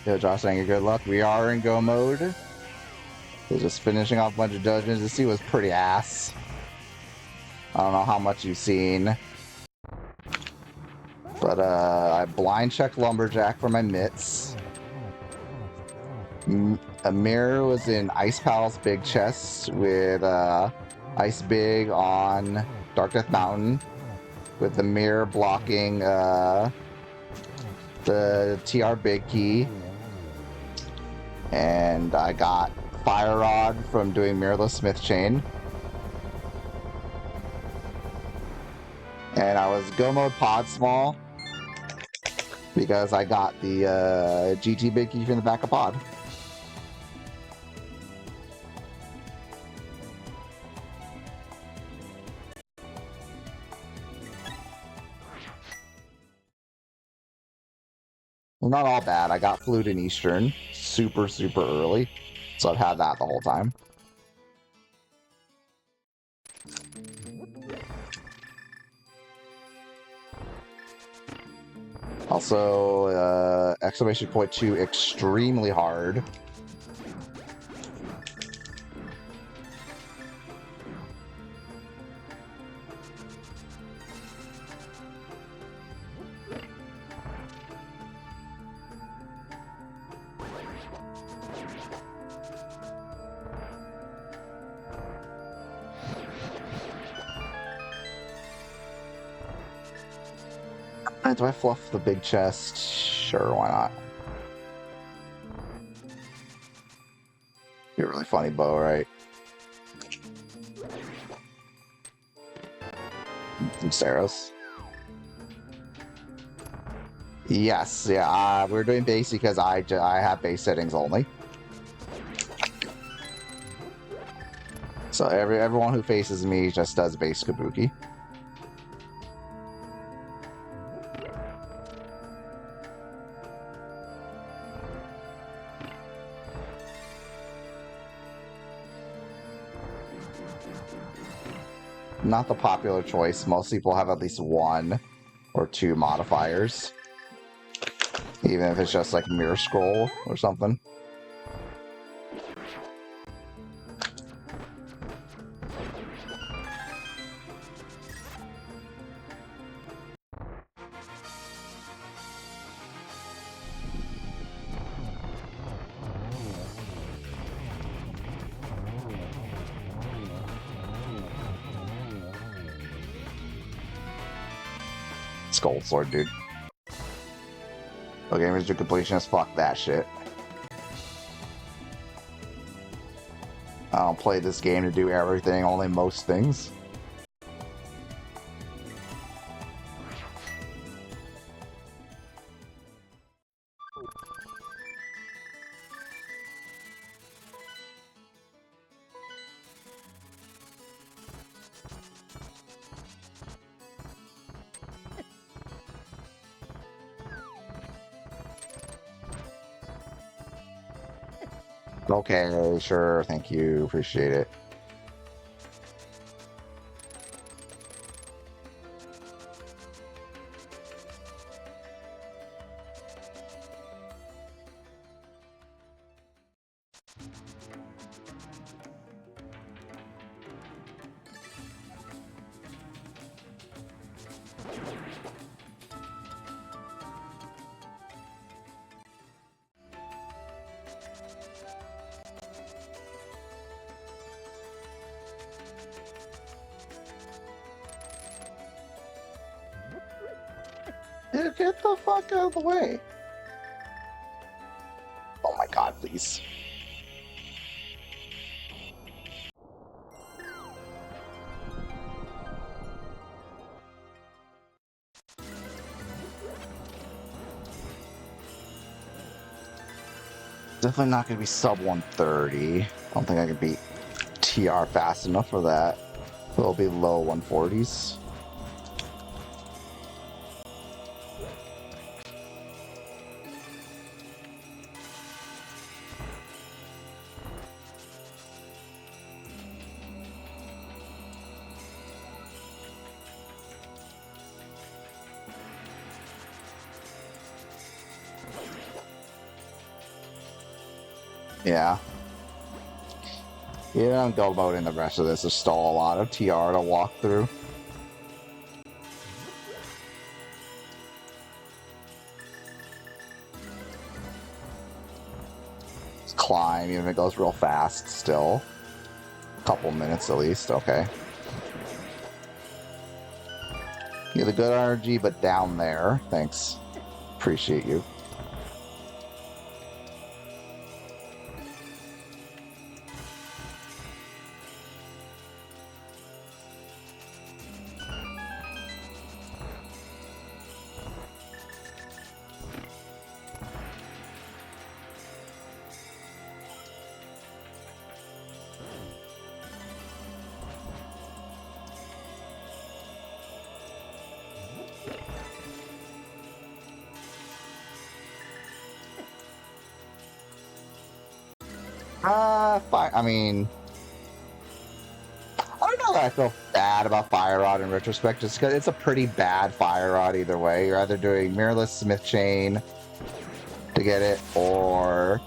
Yeah, Josh saying good luck. We are in go mode. So just finishing off a bunch of dungeons. This sea was pretty ass. I don't know how much you've seen. But I blind checked Lumberjack for my mitts. Amir was in Ice Palace Big Chest with Ice Big on Dark Death Mountain with the mirror blocking the TR big key. And I got Fire Rod from doing Mirrorless Smith Chain. And I was Go Mode Pod Small because I got the GT big key from the back of Pod. Well, not all bad. I got Flute in Eastern super early, so I've had that the whole time. Also, exclamation point 2 extremely hard. Do I fluff the big chest? Sure, why not? You're a really funny bow, right? Some Saros. Yes, yeah, we're doing base because I have base settings only. So everyone who faces me just does base Cabookey. Not the popular choice. Most people have at least 1 or 2 modifiers. Even if it's just like mirror scroll or something. Gold Sword, dude. Okay, Mr. Completionist, fuck that shit. I don't play this game to do everything, only most things. Okay, sure, thank you, appreciate it. Dude, get the fuck out of the way. Oh my god, please. Definitely not going to be sub 130. I don't think I can beat TR fast enough for that. It'll be low 140s. Yeah. Yeah, I'm go mode in the rest of this. There's still a lot of TR to walk through. It's climb, even if it goes real fast still. A couple minutes at least, okay. You're the good energy, but down there. Thanks. Appreciate you. Fine. I mean, I don't know that I feel bad about Fire Rod in retrospect, just because it's a pretty bad Fire Rod either way. You're either doing Mirrorless Smith Chain to get it, or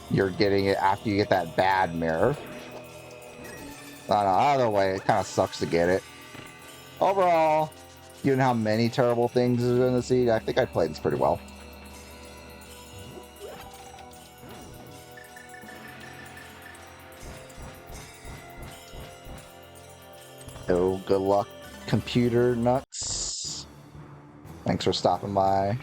you're getting it after you get that bad mirror. I don't know, either way, it kind of sucks to get it. Overall, given how many terrible things are in the seed, I think I played this pretty well. Oh, good luck, computer nuts. Thanks for stopping by.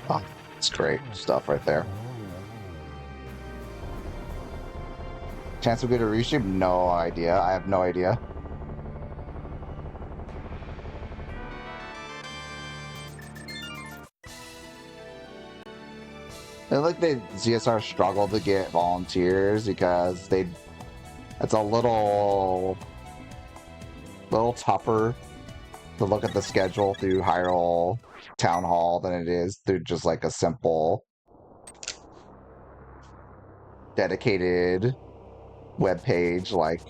Oh, it's great stuff right there. Chance we get a reshoot? No idea. I have no idea. I feel like the GSR struggled to get volunteers because it's a little tougher to look at the schedule through Hyrule Town Hall than it is through just like a simple dedicated web page like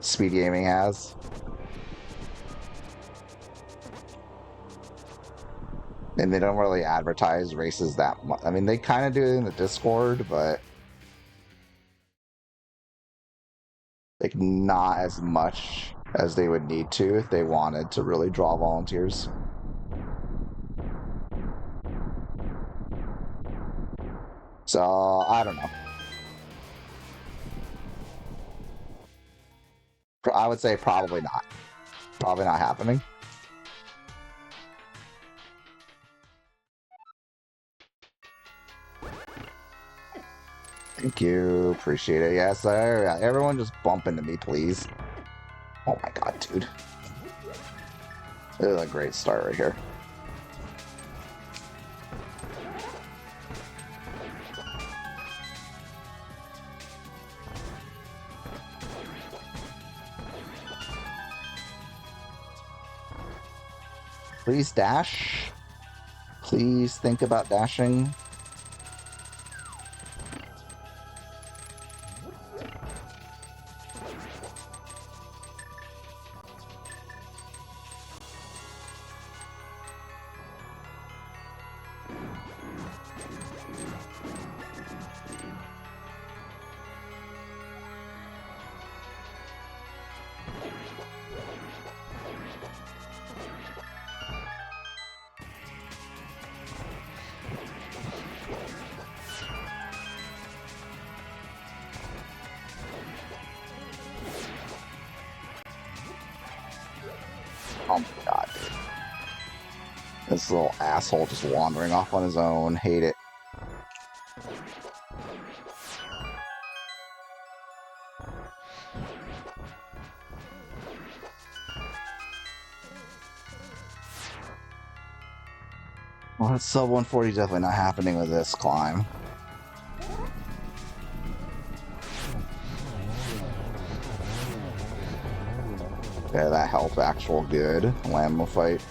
Speed Gaming has. And they don't really advertise races that much. I mean, they kind of do it in the Discord, but like not as much as they would need to if they wanted to really draw volunteers. So, I don't know. I would say probably not. Probably not happening. Thank you. Appreciate it. Yes, sir. Yeah, everyone just bump into me, please. Oh my god, dude. This is a great start right here. Please dash. Please think about dashing. Oh my god, dude. This little asshole just wandering off on his own. Hate it. Well, it's sub 140 definitely not happening with this climb. Yeah, that helped actual good. Lambo fight.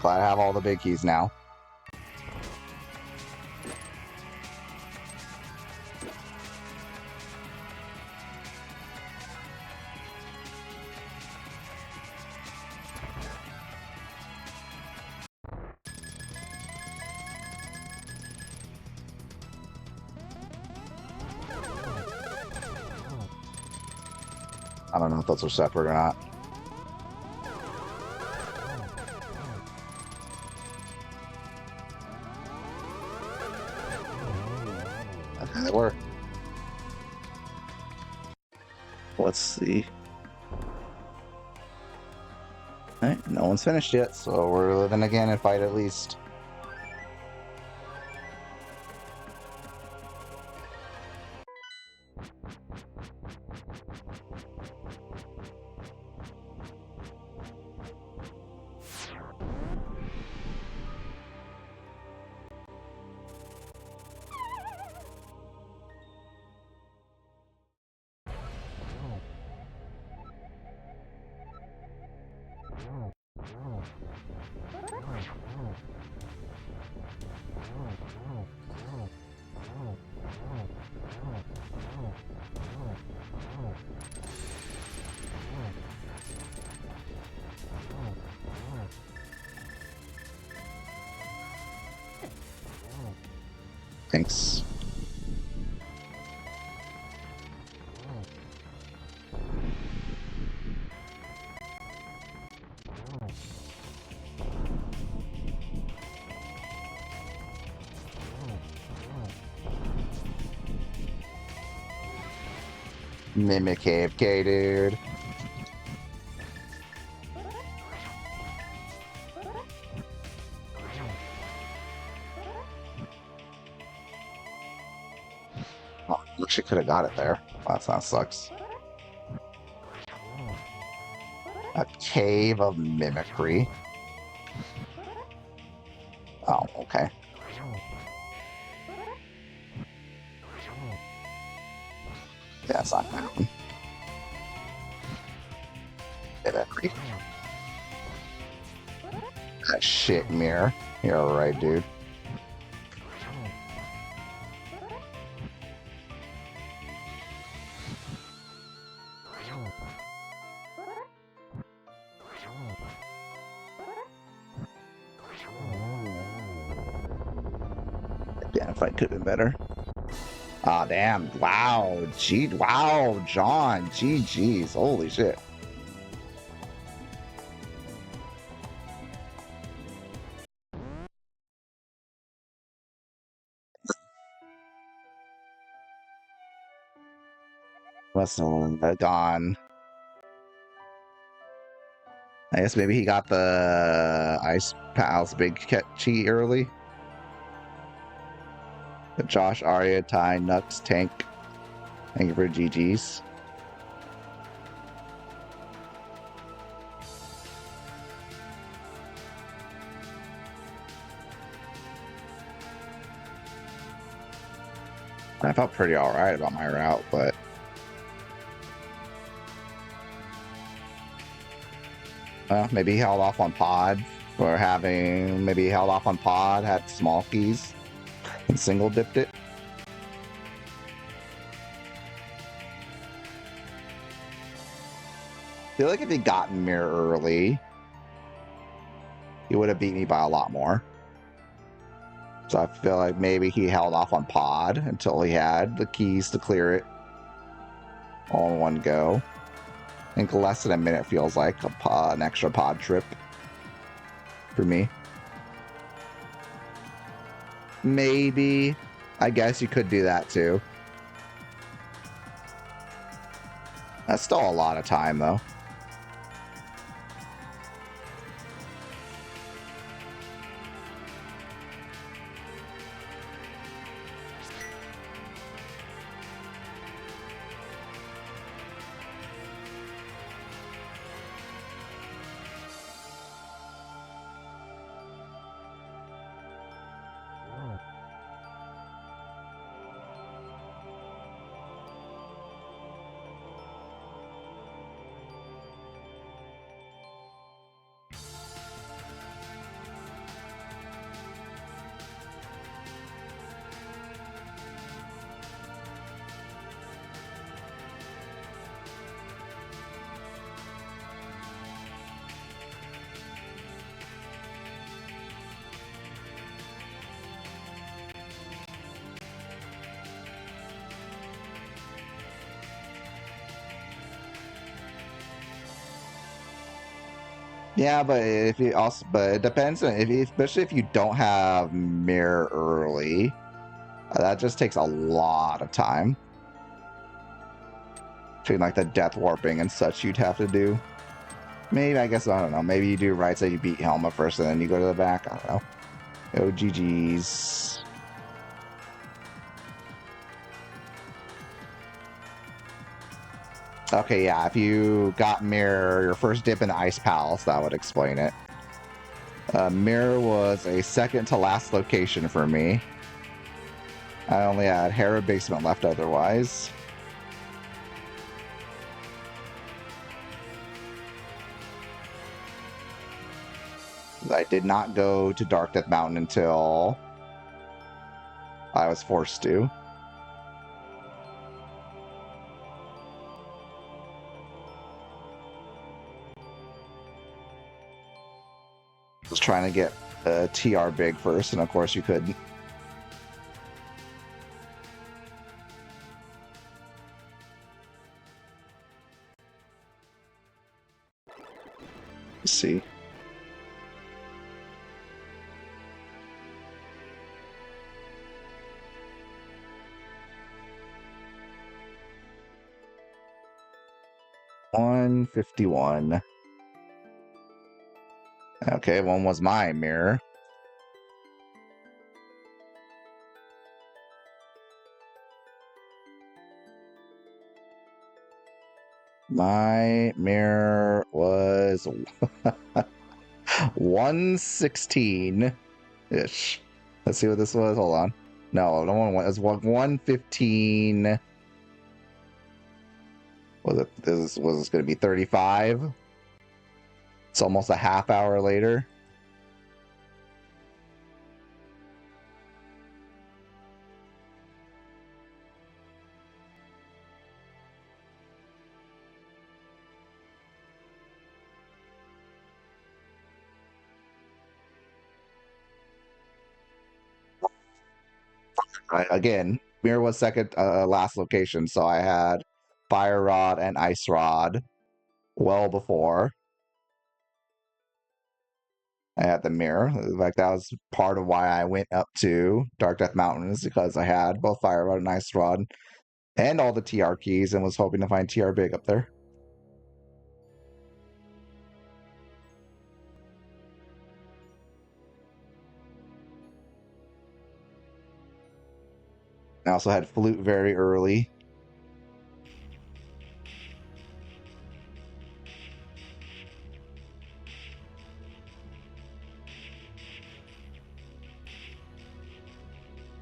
Glad I have all the big keys now. I don't know if those are separate or not. Okay, they were. Let's see. Alright, no one's finished yet, so we're living again and fight at least. Thanks. Mimic AFK, dude. Oh, wish I could have got it there. Well, that sucks. A cave of mimicry. Oh, okay. Yeah, it's not gonna happen. Mimicry. That shit mirror. You're right, dude. Yeah, if I could have been better. Ah, damn. Wow. Gee, wow, John. GG's. Holy shit. Must have gone. I guess maybe he got the Ice Pal's big cheat early. But Josh, Arya, Ty, Nux, Tank. Thank you for GG's. I felt pretty alright about my route, but maybe he held off on pod for having, maybe he held off on pod, had small keys, and single dipped it. I feel like if he gotten mirror early, he would have beat me by a lot more. So I feel like maybe he held off on pod until he had the keys to clear it all in one go. I think less than a minute feels like an extra pod trip for me. Maybe. I guess you could do that too. That's still a lot of time though. Yeah, but if you also, but it depends on if, especially if you don't have mirror early, that just takes a lot of time. Between like the death warping and such, you'd have to do. Maybe I guess I don't know. Maybe you do right, so you beat Helma first, and then you go to the back. I don't know. Oh, GG's. Okay, yeah. If you got mirror, your first dip in the Ice Palace, that would explain it. Mirror was a second to last location for me. I only had Hera Basement left otherwise. I did not go to Dark Death Mountain until I was forced to. I was trying to get TR big first, and of course you couldn't. Let's see. $151. Okay, one was my mirror. My mirror was 116-ish. Let's see what this was. Hold on. No, no one was 115. Was it this was this gonna be 35? It's almost a half hour later. Again, mirror was second last location, so I had fire rod and ice rod well before I had the mirror. Like that was part of why I went up to Dark Death Mountain, is because I had both fire rod and ice rod and all the TR keys, and was hoping to find TR big up there. I also had flute very early.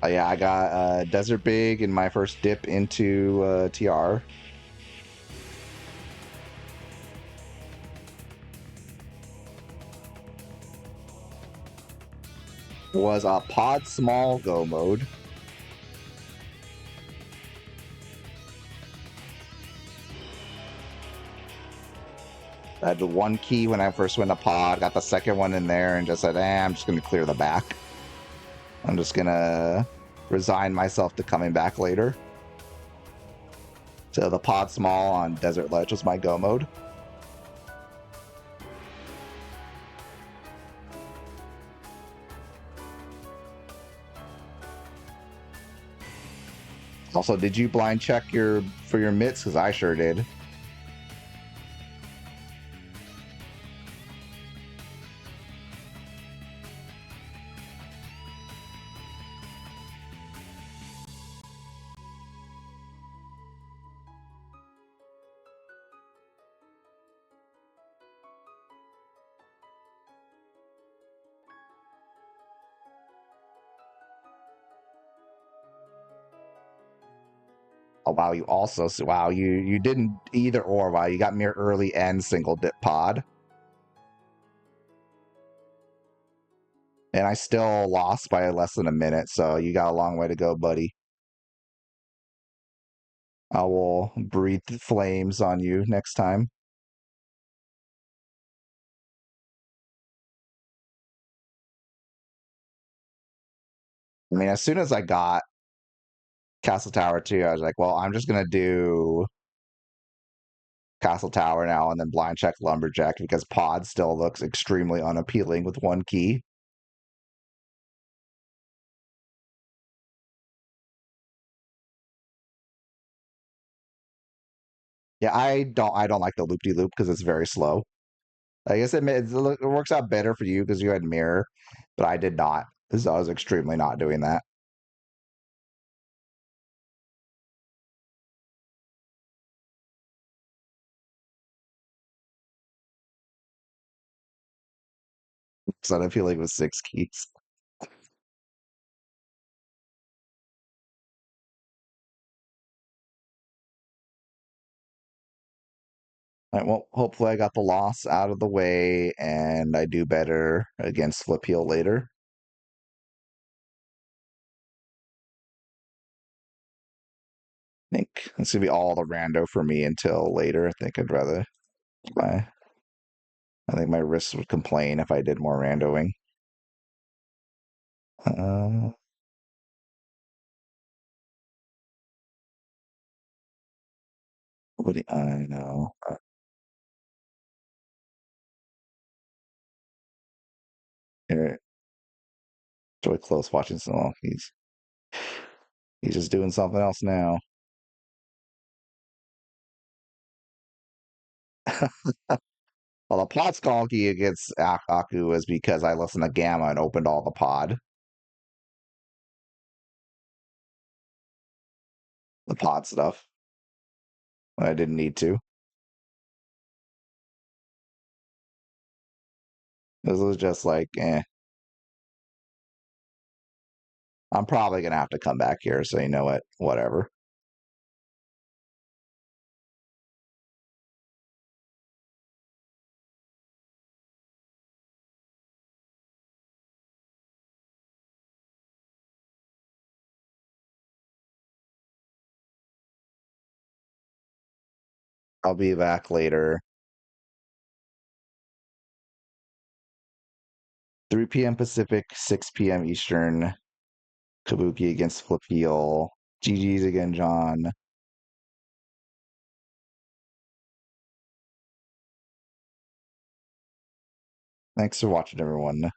Yeah, I got Desert Big in my first dip into TR. Was a pod small go mode. I had the one key when I first went to pod, got the second one in there, and just said, I'm just going to clear the back. I'm just going to resign myself to coming back later. So the pod small on Desert Ledge was my go mode. Also, did you blind check for your mitts? Because I sure did. Oh wow, you also wow, you didn't either or. Wow, you got mirror early and single dip pod. And I still lost by less than a minute, so you got a long way to go, buddy. I will breathe flames on you next time. I mean, as soon as I got Castle Tower 2, I was like, well, I'm just gonna do Castle Tower now and then blind check Lumberjack because Pod still looks extremely unappealing with one key. Yeah, I don't like the loop de loop because it's very slow. I guess it works out better for you because you had mirror, but I did not. Because I was extremely not doing that. So I feel like it was six keys. All right, well, hopefully I got the loss out of the way and I do better against Flip Heel later. I think it's gonna be all the rando for me until later. I think I'd rather my I think my wrists would complain if I did more randoing. Uh, what do I know? Here, Joy Close watching some. Oh, he's just doing something else now. Well, the pod skulky against Aku is because I listened to Gamma and opened all the pod stuff. When I didn't need to. This was just like, eh. I'm probably gonna have to come back here, so you know what? Whatever. I'll be back later. 3 p.m. Pacific, 6 p.m. Eastern. Kabuki against Flip Heel. GG's again, John. Thanks for watching, everyone.